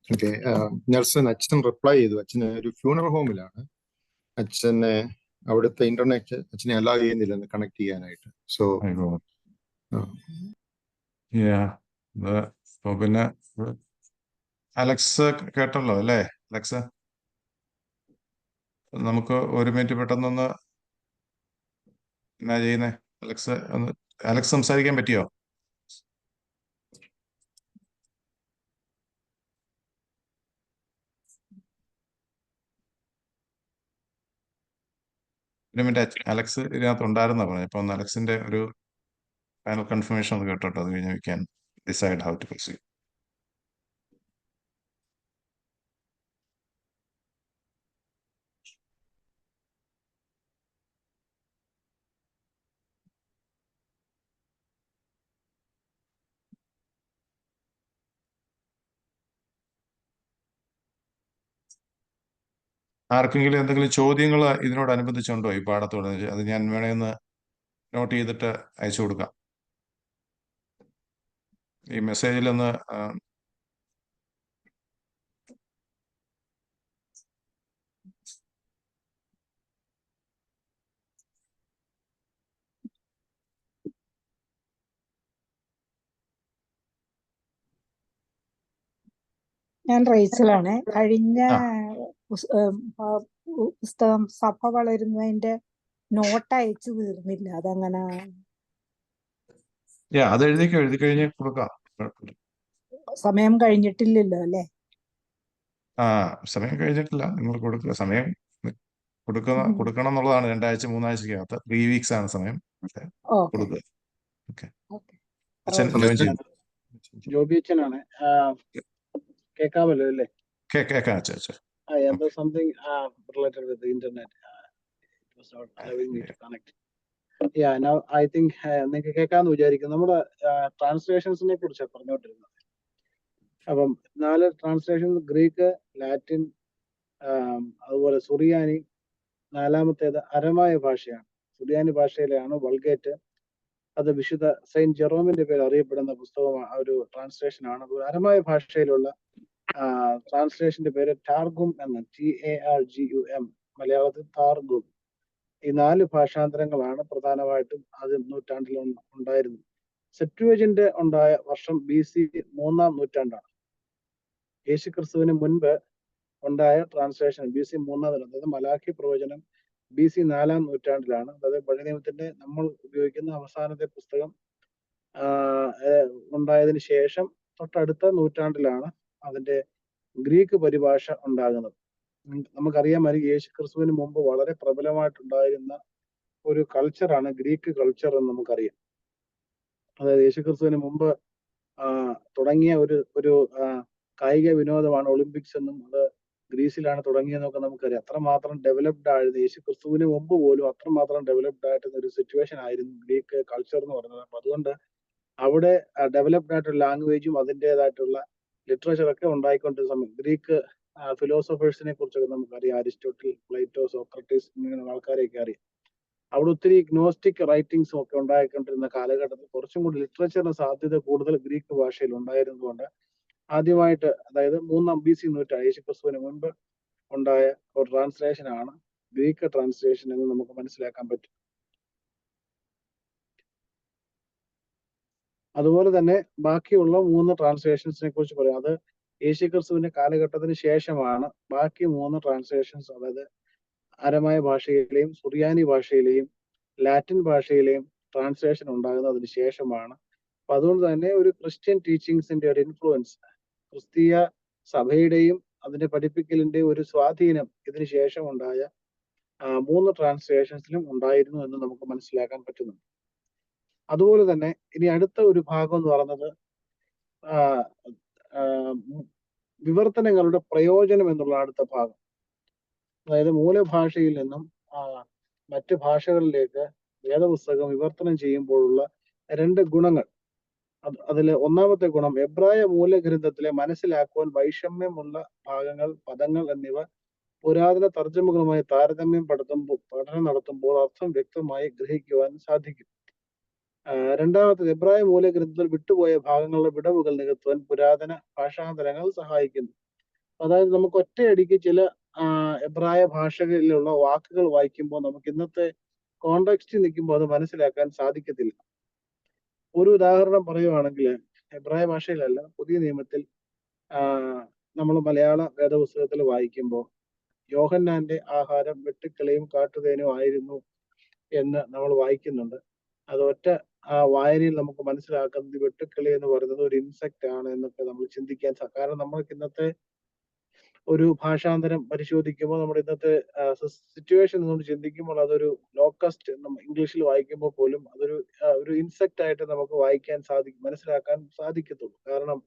ഓക്കെ. നെൽസൺ, അച്ഛൻ റിപ്ലൈ ചെയ്തു. അച്ഛന് ഒരു ഫ്യൂണറൽ ഹോമിലാണ്. അച്ഛനെ അവിടുത്തെ ഇന്റർനെറ്റ് അച്ഛനെ അലോ ചെയ്യുന്നില്ലെന്ന് കണക്ട് ചെയ്യാനായിട്ട്. സോ പിന്നെ അലക്സ് കേട്ടല്ലോ അല്ലേ? അലക്സ്, നമുക്ക് 1 മിനിറ്റ് പെട്ടെന്നൊന്ന് എന്നാ ചെയ്യുന്നേ? അലക്സ് സംസാരിക്കാൻ പറ്റിയോ? ഒരു മിനിറ്റ്. അലക്സ് ഇതിനകത്ത് ഉണ്ടായിരുന്നാ പറഞ്ഞു. അപ്പൊ ഒന്ന് അലക്സിന്റെ ഒരു ഫൈനൽ കൺഫർമേഷൻ ഒന്ന് കേട്ടോട്ടോ. അത് കഴിഞ്ഞ് we can decide how to proceed. ആർക്കെങ്കിലും എന്തെങ്കിലും ചോദ്യങ്ങൾ ഇതിനോടനുബന്ധിച്ചുണ്ടോ ഈ പാഠത്തോട്? അത് ഞാൻ വേണേ ഒന്ന് നോട്ട് ചെയ്തിട്ട് അയച്ചു കൊടുക്കാം. ഈ മെസ്സേജിലൊന്ന് ഞാൻ റേച്ചലാണ്. കഴിഞ്ഞ പുസ്തകം സഭ വളരുന്നതിന്റെ നോട്ട് അയച്ചു തീർന്നില്ല. അതങ്ങനെ അത് എഴുതി കഴിഞ്ഞ് കൊടുക്കാം. സമയം കഴിഞ്ഞിട്ടില്ലല്ലോ അല്ലെ? സമയം കഴിഞ്ഞിട്ടില്ല. നിങ്ങൾ കൊടുക്കുക. സമയം കൊടുക്കണം എന്നുള്ളതാണ്. 2 ആഴ്ച 3 ആഴ്ചക്കകത്ത് 3 weeks ആണ് സമയം. കൊടുക്കുക. ഓക്കെ. അച്ഛൻ ജോയിൻ ചെയ്തു. ജോബി അച്ഛനാണ്. കേൾക്കാമല്ലോ അല്ലേ? കേൾക്കാം അച്ഛൻ. എന്തോ something related with internet. It was not allowing me to connect. Now I think നിങ്ങൾക്ക് കേൾക്കാമെന്ന് വിചാരിക്കുന്നു. നമ്മുടെ ട്രാൻസ്ലേഷൻസിനെ കുറിച്ചാണ് പറഞ്ഞുകൊണ്ടിരുന്നത്. അപ്പം 4 ട്രാൻസ്ലേഷൻ: ഗ്രീക്ക്, ലാറ്റിൻ, അതുപോലെ സുറിയാനി. 4-മത്തേത് അരമായ ഭാഷയാണ്. സുറിയാനി ഭാഷയിലാണ് വൾഗേറ്റ്. അത് വിശുദ്ധ സെയിന്റ് ജെറോമിന്റെ പേര് അറിയപ്പെടുന്ന പുസ്തകമാണ്, ഒരു ട്രാൻസ്ലേഷൻ ആണ്. അരമായ ഭാഷയിലുള്ള ട്രാൻസ്ലേഷന്റെ പേര് ടാർഗും എന്ന്, TARGUM, മലയാളത്തിൽ താർഗും. ഈ 4 ഭാഷാന്തരങ്ങളാണ് പ്രധാനമായിട്ടും ആദ്യ നൂറ്റാണ്ടിൽ ഉണ്ടായിരുന്നത്. സെപ്റ്റുവജിന്റ് ഉണ്ടായ വർഷം BC 3-ാം നൂറ്റാണ്ടാണ്. യേശുക്രിസ്തുവിന് മുൻപ് ഉണ്ടായ ട്രാൻസ്ലേഷൻ BC 3-ാം നൂറ്റാണ്ട്, അതായത് മലാഖി പ്രവചനം BC 4-ാം നൂറ്റാണ്ടിലാണ്. അതായത് പഴയ നിയമത്തിന്റെ നമ്മൾ ഉപയോഗിക്കുന്ന അവസാനത്തെ പുസ്തകം ഉണ്ടായതിനു ശേഷം തൊട്ടടുത്ത നൂറ്റാണ്ടിലാണ് അതിന്റെ ഗ്രീക്ക് പരിഭാഷ ഉണ്ടാകുന്നത്. നമുക്കറിയാമായിരിക്കും യേശു ക്രിസ്തുവിന് മുമ്പ് വളരെ പ്രബലമായിട്ടുണ്ടായിരുന്ന ഒരു കൾച്ചറാണ് ഗ്രീക്ക് കൾച്ചർ എന്ന് നമുക്കറിയാം. അതായത് യേശു ക്രിസ്തുവിന് മുമ്പ് തുടങ്ങിയ ഒരു കായിക വിനോദമാണ് ഒളിമ്പിക്സ് എന്നും അത് ഗ്രീസിലാണ് തുടങ്ങിയതെന്നൊക്കെ നമുക്കറിയാം. അത്രമാത്രം ഡെവലപ്ഡ് ആയിരുന്നു യേശു ക്രിസ്തുവിന് മുമ്പ് പോലും അത്രമാത്രം ഡെവലപ്ഡ് ആയിട്ടുള്ള ഒരു സിറ്റുവേഷൻ ആയിരുന്നു ഗ്രീക്ക് കൾച്ചർ എന്ന് പറയുന്നത്. അപ്പൊ അതുകൊണ്ട് അവിടെ ഡെവലപ്ഡ് ആയിട്ടുള്ള ലാംഗ്വേജും അതിൻ്റെതായിട്ടുള്ള ലിറ്ററേച്ചർ ഒക്കെ ഉണ്ടായിക്കൊണ്ടിരുന്ന സമയം ഗ്രീക്ക് ഫിലോസഫേഴ്സിനെ കുറിച്ചൊക്കെ നമുക്കറിയാം. അരിസ്റ്റോട്ടിൽ, പ്ലേറ്റോ, സോക്രട്ടീസ് ഇങ്ങനെ ആൾക്കാരെയൊക്കെ അറിയാം. അവിടെ ഒത്തിരി ഗ്നോസ്റ്റിക് റൈറ്റിംഗ്സും ഒക്കെ ഉണ്ടായിക്കൊണ്ടിരുന്ന കാലഘട്ടത്തിൽ കുറച്ചും കൂടി ലിറ്ററേച്ചറിന് സാധ്യത കൂടുതൽ ഗ്രീക്ക് ഭാഷയിൽ ഉണ്ടായിരുന്നതുകൊണ്ട് ആദ്യമായിട്ട്, അതായത് 3-ാം BC നൂറ്റാണ്ട് യേശു ക്രിസ്തുവിന് മുൻപ് ഉണ്ടായ ഒരു ട്രാൻസ്ലേഷൻ ആണ് ഗ്രീക്ക് ട്രാൻസ്ലേഷൻ എന്ന് നമുക്ക് മനസ്സിലാക്കാൻ പറ്റും. അതുപോലെ തന്നെ ബാക്കിയുള്ള 3 ട്രാൻസ്ലേഷൻസിനെ കുറിച്ച് പറയാം. അത് യേശു ക്രിസ്തുവിന്റെ കാലഘട്ടത്തിന് ശേഷമാണ് ബാക്കി 3 ട്രാൻസ്ലേഷൻസ്, അതായത് അരമായ ഭാഷയിലെയും സുറിയാനി ഭാഷയിലെയും ലാറ്റിൻ ഭാഷയിലെയും ട്രാൻസ്ലേഷൻ ഉണ്ടാകുന്നത് അതിന് ശേഷമാണ്. അപ്പൊ അതുകൊണ്ട് തന്നെ ഒരു ക്രിസ്ത്യൻ ടീച്ചിങ്സിന്റെ ഒരു ഇൻഫ്ലുവൻസ്, ക്രിസ്തീയ സഭയുടെയും അതിന്റെ പഠിപ്പിക്കലിന്റെ ഒരു സ്വാധീനം ഇതിന് ശേഷം ഉണ്ടായ 3 ട്രാൻസ്ലേഷൻസിലും ഉണ്ടായിരുന്നു എന്ന് നമുക്ക് മനസ്സിലാക്കാൻ പറ്റുന്നുണ്ട്. അതുപോലെ തന്നെ ഇനി അടുത്ത ഒരു ഭാഗം എന്ന് പറയുന്നത് വിവർത്തനങ്ങളുടെ പ്രയോജനം എന്നുള്ള അടുത്ത ഭാഗം. അതായത് മൂലഭാഷയിൽ നിന്നും മറ്റ് ഭാഷകളിലേക്ക് വേദപുസ്തകം വിവർത്തനം ചെയ്യുമ്പോഴുള്ള 2 ഗുണങ്ങൾ. അതിൽ ഒന്നാമത്തെ ഗുണം, എബ്രായ മൂലഗ്രന്ഥത്തിലെ മനസ്സിലാക്കുവാൻ വൈഷമ്യമുള്ള ഭാഗങ്ങൾ, പദങ്ങൾ എന്നിവ പുരാതന തർജ്ജമകളുമായി താരതമ്യം പഠനം നടത്തുമ്പോൾ അർത്ഥം വ്യക്തമായി ഗ്രഹിക്കുവാൻ സാധിക്കും. രണ്ടാമത്തേത്, എബ്രായ മൂലഗ്രന്ഥത്തിൽ വിട്ടുപോയ ഭാഗങ്ങളുടെ വിടവുകൾ നികത്തുവാൻ പുരാതന ഭാഷാന്തരങ്ങൾ സഹായിക്കുന്നു. അതായത് നമുക്ക് ഒറ്റയടിക്ക് ചില എബ്രായ ഭാഷകളിലുള്ള വാക്കുകൾ വായിക്കുമ്പോൾ നമുക്ക് ഇന്നത്തെ കോണ്ടെക്സ്റ്റ് നിൽക്കുമ്പോൾ അത് മനസ്സിലാക്കാൻ സാധിക്കത്തില്ല. ഒരു ഉദാഹരണം പറയുവാണെങ്കിൽ, എബ്രായ ഭാഷയിലല്ല, പുതിയ നിയമത്തിൽ നമ്മൾ മലയാള വേദപുസ്തകത്തിൽ വായിക്കുമ്പോൾ യോഹന്നാന്റെ ആഹാരം വെട്ടുക്കിളിയും കാട്ടുതേനും ആയിരുന്നു എന്ന് നമ്മൾ വായിക്കുന്നുണ്ട്. അത് ഒറ്റ വായനയിൽ നമുക്ക് മനസ്സിലാക്കുന്നത് വെട്ടുക്കിളി എന്ന് പറയുന്നത് ഒരു ഇൻസെക്ട് ആണ് എന്നൊക്കെ നമ്മൾ ചിന്തിക്കാൻ കാരണം നമ്മൾക്ക് ഇന്നത്തെ ഒരു ഭാഷാന്തരം പരിശോധിക്കുമ്പോൾ നമ്മുടെ ഇന്നത്തെ സിറ്റുവേഷൻ നമ്മൾ ചിന്തിക്കുമ്പോൾ അതൊരു ലോക്കസ്റ്റ്, ഇംഗ്ലീഷിൽ വായിക്കുമ്പോൾ പോലും അതൊരു ഇൻസെക്ട് ആയിട്ട് നമുക്ക് വായിക്കാൻ മനസ്സിലാക്കാൻ സാധിക്കത്തുള്ളൂ. കാരണം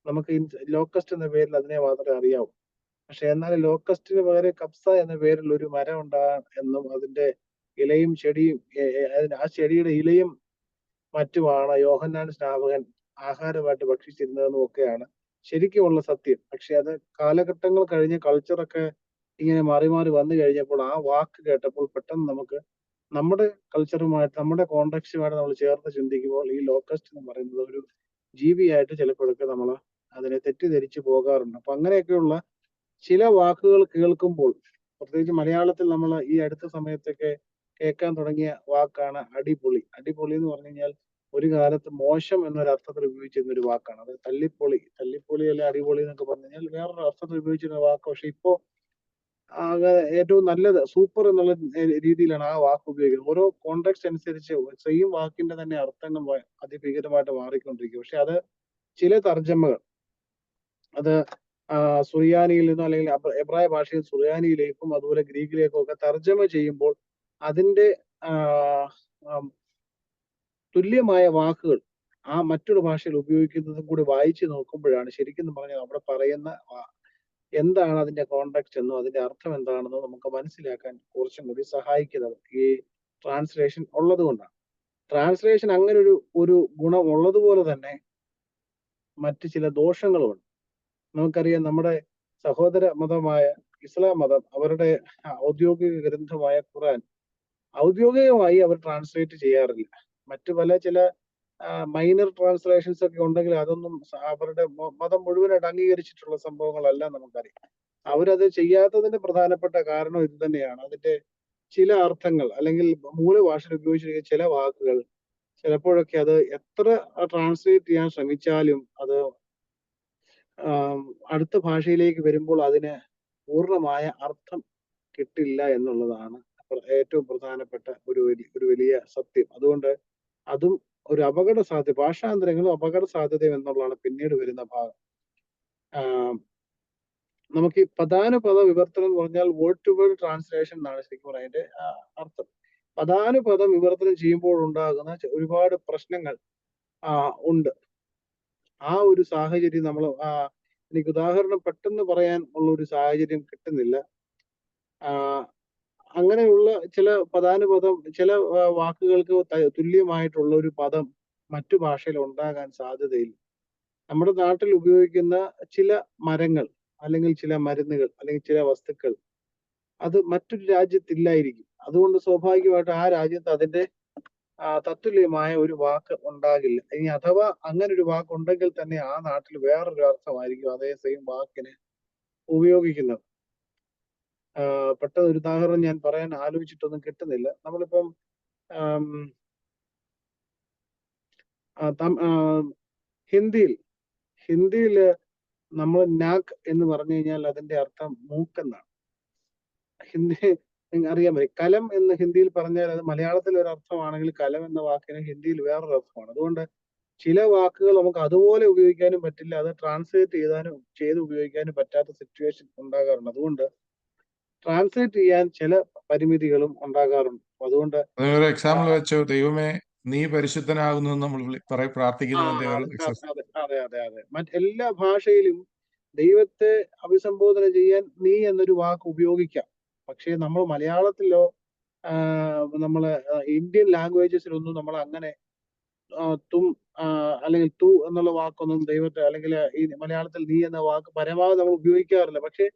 നമുക്ക് ലോക്കസ്റ്റ് എന്ന പേരിൽ അതിനെ മാത്രമേ അറിയാവൂ. പക്ഷെ എന്നാൽ ലോക്കസ്റ്റിന് പകരം കപ്സ എന്ന പേരിൽ ഒരു മരം എന്നും അതിന്റെ ഇലയും ചെടിയും ആ ചെടിയുടെ ഇലയും മറ്റുമാണ് യോഹന്നാൻ സ്നാപകൻ ആഹാരമായിട്ട് ഭക്ഷിച്ചിരുന്നതെന്നും ഒക്കെയാണ് ശരിക്കുമുള്ള സത്യം. പക്ഷെ അത് കാലഘട്ടങ്ങൾ കഴിഞ്ഞ് കൾച്ചറൊക്കെ ഇങ്ങനെ മാറി മാറി വന്നു കഴിഞ്ഞപ്പോൾ ആ വാക്ക് കേട്ടപ്പോൾ പെട്ടെന്ന് നമുക്ക് നമ്മുടെ കൾച്ചറുമായിട്ട്, നമ്മുടെ കോണ്ടെക്സ്റ്റുമായിട്ട് നമ്മൾ ചേർത്ത് ചിന്തിക്കുമ്പോൾ ഈ ലോക്കസ്റ്റ് എന്ന് പറയുന്നത് ഒരു ജീവിയായിട്ട് ചിലപ്പോഴൊക്കെ നമ്മൾ അതിനെ തെറ്റിദ്ധരിച്ചു പോകാറുണ്ട്. അപ്പൊ അങ്ങനെയൊക്കെയുള്ള ചില വാക്കുകൾ കേൾക്കുമ്പോൾ, പ്രത്യേകിച്ച് മലയാളത്തിൽ നമ്മൾ ഈ അടുത്ത സമയത്തൊക്കെ കേൾക്കാൻ തുടങ്ങിയ വാക്കാണ് അടിപൊളി. അടിപൊളി എന്ന് പറഞ്ഞു കഴിഞ്ഞാൽ ഒരു കാലത്ത് മോശം എന്നൊരർത്ഥത്തിൽ ഉപയോഗിച്ചിരുന്ന ഒരു വാക്കാണ്. അത് തല്ലിപ്പൊളി അല്ലെ അടിപൊളി എന്നൊക്കെ പറഞ്ഞു കഴിഞ്ഞാൽ വേറൊരു അർത്ഥത്തിൽ ഉപയോഗിച്ചിരുന്ന വാക്ക്. പക്ഷെ ഇപ്പോ ഏറ്റവും നല്ലത് സൂപ്പർ എന്നുള്ള രീതിയിലാണ് ആ വാക്ക് ഉപയോഗിക്കുന്നത്. ഓരോ കോണ്ടെക്സ്റ്റ് അനുസരിച്ച് സെയിം വാക്കിന്റെ തന്നെ അർത്ഥങ്ങൾ അതിഭീകരമായിട്ട് മാറിക്കൊണ്ടിരിക്കും. പക്ഷെ അത് ചില തർജ്ജമകൾ, അത് സുറിയാനിയിൽ നിന്നും അല്ലെങ്കിൽ എബ്രായ ഭാഷയിൽ സുറിയാനിയിലേക്കും അതുപോലെ ഗ്രീക്കിലേക്കും ഒക്കെ തർജ്ജമ ചെയ്യുമ്പോൾ അതിന്റെ തുല്യമായ വാക്കുകൾ ആ മറ്റൊരു ഭാഷയിൽ ഉപയോഗിക്കുന്നതും കൂടി വായിച്ചു നോക്കുമ്പോഴാണ് ശരിക്കും പറഞ്ഞാൽ അവിടെ പറയുന്ന എന്താണ് അതിന്റെ കോണ്ടെക്സ്റ്റ് എന്നോ അതിന്റെ അർത്ഥം എന്താണെന്നോ നമുക്ക് മനസ്സിലാക്കാൻ കുറച്ചും കൂടി സഹായിക്കുന്നത് ഈ ട്രാൻസ്ലേഷൻ ഉള്ളത് കൊണ്ടാണ്. ട്രാൻസ്ലേഷൻ അങ്ങനെ ഒരു ഗുണം ഉള്ളതുപോലെ തന്നെ മറ്റു ചില ദോഷങ്ങളുമുണ്ട്. നമുക്കറിയാം, നമ്മുടെ സഹോദര മതമായ ഇസ്ലാം മതം അവരുടെ ഔദ്യോഗിക ഗ്രന്ഥമായ ഖുർആൻ ഔദ്യോഗികമായി അവർ ട്രാൻസ്ലേറ്റ് ചെയ്യാറില്ല. മറ്റു ചില മൈനർ ട്രാൻസ്ലേഷൻസ് ഒക്കെ ഉണ്ടെങ്കിൽ അതൊന്നും അവരുടെ മതം മുഴുവനായിട്ട് അംഗീകരിച്ചിട്ടുള്ള സംഭവങ്ങളല്ല നമുക്കറിയാം. അവരത് ചെയ്യാത്തതിന്റെ പ്രധാനപ്പെട്ട കാരണം ഇത് തന്നെയാണ്. അതിന്റെ ചില അർത്ഥങ്ങൾ അല്ലെങ്കിൽ മൂലഭാഷയിൽ ഉപയോഗിച്ചിരിക്കുന്ന ചില വാക്കുകൾ ചിലപ്പോഴൊക്കെ അത് എത്ര ട്രാൻസ്ലേറ്റ് ചെയ്യാൻ ശ്രമിച്ചാലും അത് അടുത്ത ഭാഷയിലേക്ക് വരുമ്പോൾ അതിന് പൂർണ്ണമായ അർത്ഥം കിട്ടില്ല എന്നുള്ളതാണ് ഏറ്റവും പ്രധാനപ്പെട്ട ഒരു വലിയ സത്യം. അതുകൊണ്ട് അതും ഒരു അപകട സാധ്യത, ഭാഷാന്തരങ്ങളും അപകട സാധ്യത എന്നുള്ളതാണ് പിന്നീട് വരുന്ന ഭാഗം. നമുക്ക് ഈ പദാനുപദ വിവർത്തനം എന്ന് പറഞ്ഞാൽ വേർഡ് ടു വേർഡ് ട്രാൻസ്ലേഷൻ എന്നാണ് ശരിക്കും പറയാം അതിന്റെ അർത്ഥം. പദാനുപദം വിവർത്തനം ചെയ്യുമ്പോൾ ഉണ്ടാകുന്ന ഒരുപാട് പ്രശ്നങ്ങൾ ഉണ്ട്. ആ ഒരു സാഹചര്യം നമ്മൾ എനിക്ക് ഉദാഹരണം പെട്ടെന്ന് പറയാൻ ഉള്ള ഒരു സാഹചര്യം കിട്ടുന്നില്ല. അങ്ങനെയുള്ള ചില പദാനുപദം, ചില വാക്കുകൾക്ക് തുല്യമായിട്ടുള്ള ഒരു പദം മറ്റു ഭാഷയിൽ ഉണ്ടാകാൻ സാധ്യതയില്ല. നമ്മുടെ നാട്ടിൽ ഉപയോഗിക്കുന്ന ചില മരങ്ങൾ അല്ലെങ്കിൽ ചില മരുന്നുകൾ അല്ലെങ്കിൽ ചില വസ്തുക്കൾ അത് മറ്റൊരു രാജ്യത്തില്ലായിരിക്കും. അതുകൊണ്ട് സ്വാഭാവികമായിട്ട് ആ രാജ്യത്ത് അതിന്റെ തത്തുല്യമായ ഒരു വാക്ക് ഉണ്ടാകില്ല. ഇനി അഥവാ അങ്ങനെ ഒരു വാക്ക് ഉണ്ടെങ്കിൽ തന്നെ ആ നാട്ടിൽ വേറൊരു അർത്ഥമായിരിക്കും അതേ സെയിം വാക്കിന് ഉപയോഗിക്കുന്നത്. പെട്ടെന്ന് ഒരു ഉദാഹരണം ഞാൻ പറയാൻ ആലോചിച്ചിട്ടൊന്നും കിട്ടുന്നില്ല. നമ്മളിപ്പം ഹിന്ദിയിൽ നമ്മൾ നാക്ക് എന്ന് പറഞ്ഞു കഴിഞ്ഞാൽ അതിന്റെ അർത്ഥം മൂക്കെന്നാണ്. ഹിന്ദി അറിയാൻ പറ്റും. കലം എന്ന് ഹിന്ദിയിൽ പറഞ്ഞാൽ അത് മലയാളത്തിൽ ഒരു അർത്ഥമാണെങ്കിൽ കലം എന്ന വാക്കിന് ഹിന്ദിയിൽ വേറൊരു അർത്ഥമാണ്. അതുകൊണ്ട് ചില വാക്കുകൾ നമുക്ക് അതുപോലെ ഉപയോഗിക്കാനും പറ്റില്ല, അത് ട്രാൻസ്ലേറ്റ് ചെയ്ത് ഉപയോഗിക്കാനും പറ്റാത്ത സിറ്റുവേഷൻ ഉണ്ടാകാറുണ്ട്. അതുകൊണ്ട് ട്രാൻസ്ലേറ്റ് ചെയ്യാൻ ചില പരിമിതികളും ഉണ്ടാകാറുണ്ട്. അതുകൊണ്ട് ഒരു എക്സാമ്പിൾ വെച്ചോ, ദൈവമേ നീ പരിശുദ്ധനാകുന്നു നമ്മൾ പ്രാർത്ഥിക്കുന്നതിന്റെ അതെ. മറ്റെല്ലാ ഭാഷയിലും ദൈവത്തെ അഭിസംബോധന ചെയ്യാൻ നീ എന്നൊരു വാക്ക് ഉപയോഗിക്കാം. പക്ഷേ നമ്മൾ മലയാളത്തിലോ നമ്മളെ ഇന്ത്യൻ ലാംഗ്വേജസിലൊന്നും നമ്മൾ അങ്ങനെ തും അല്ലെങ്കിൽ തു എന്നുള്ള വാക്കൊന്നും ദൈവത്തെ, അല്ലെങ്കിൽ ഈ മലയാളത്തിൽ നീ എന്ന വാക്ക് പരമാവധി നമ്മൾ ഉപയോഗിക്കാറില്ല. പക്ഷെ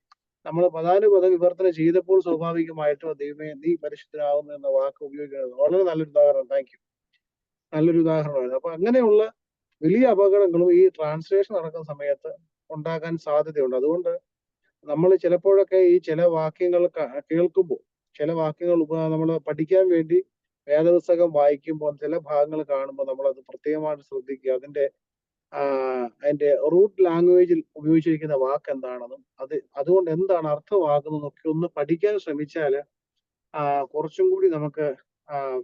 നമ്മൾ പദാനുപദം വിവർത്തനം ചെയ്തപ്പോൾ സ്വാഭാവികമായിട്ടും ദൈവമേ നീ പരിശുദ്ധനാകുന്നു എന്ന വാക്ക് ഉപയോഗിക്കുന്നത് വളരെ നല്ലൊരു ഉദാഹരണം. Thank you. നല്ലൊരു ഉദാഹരണമായിരുന്നു. അപ്പൊ അങ്ങനെയുള്ള വലിയ അപകടങ്ങളും ഈ ട്രാൻസ്ലേഷൻ നടക്കുന്ന സമയത്ത് ഉണ്ടാകാൻ സാധ്യതയുണ്ട്. അതുകൊണ്ട് നമ്മൾ ചിലപ്പോഴൊക്കെ ഈ ചില വാക്യങ്ങൾ കേൾക്കുമ്പോൾ, ചില വാക്യങ്ങൾ നമ്മൾ പഠിക്കാൻ വേണ്ടി വേദപുസ്തകം വായിക്കുമ്പോൾ ചില ഭാഗങ്ങൾ കാണുമ്പോൾ നമ്മൾ അത് പ്രത്യേകമായിട്ട് ശ്രദ്ധിക്കുക. അതിന്റെ റൂട്ട് ലാംഗ്വേജിൽ ഉപയോഗിച്ചിരിക്കുന്ന വാക്ക് എന്താണെന്നും അതുകൊണ്ട് എന്താണ് അർത്ഥമാകുന്നതൊക്കെ ഒന്ന് പഠിക്കാൻ ശ്രമിച്ചാൽ കുറച്ചും കൂടി നമുക്ക്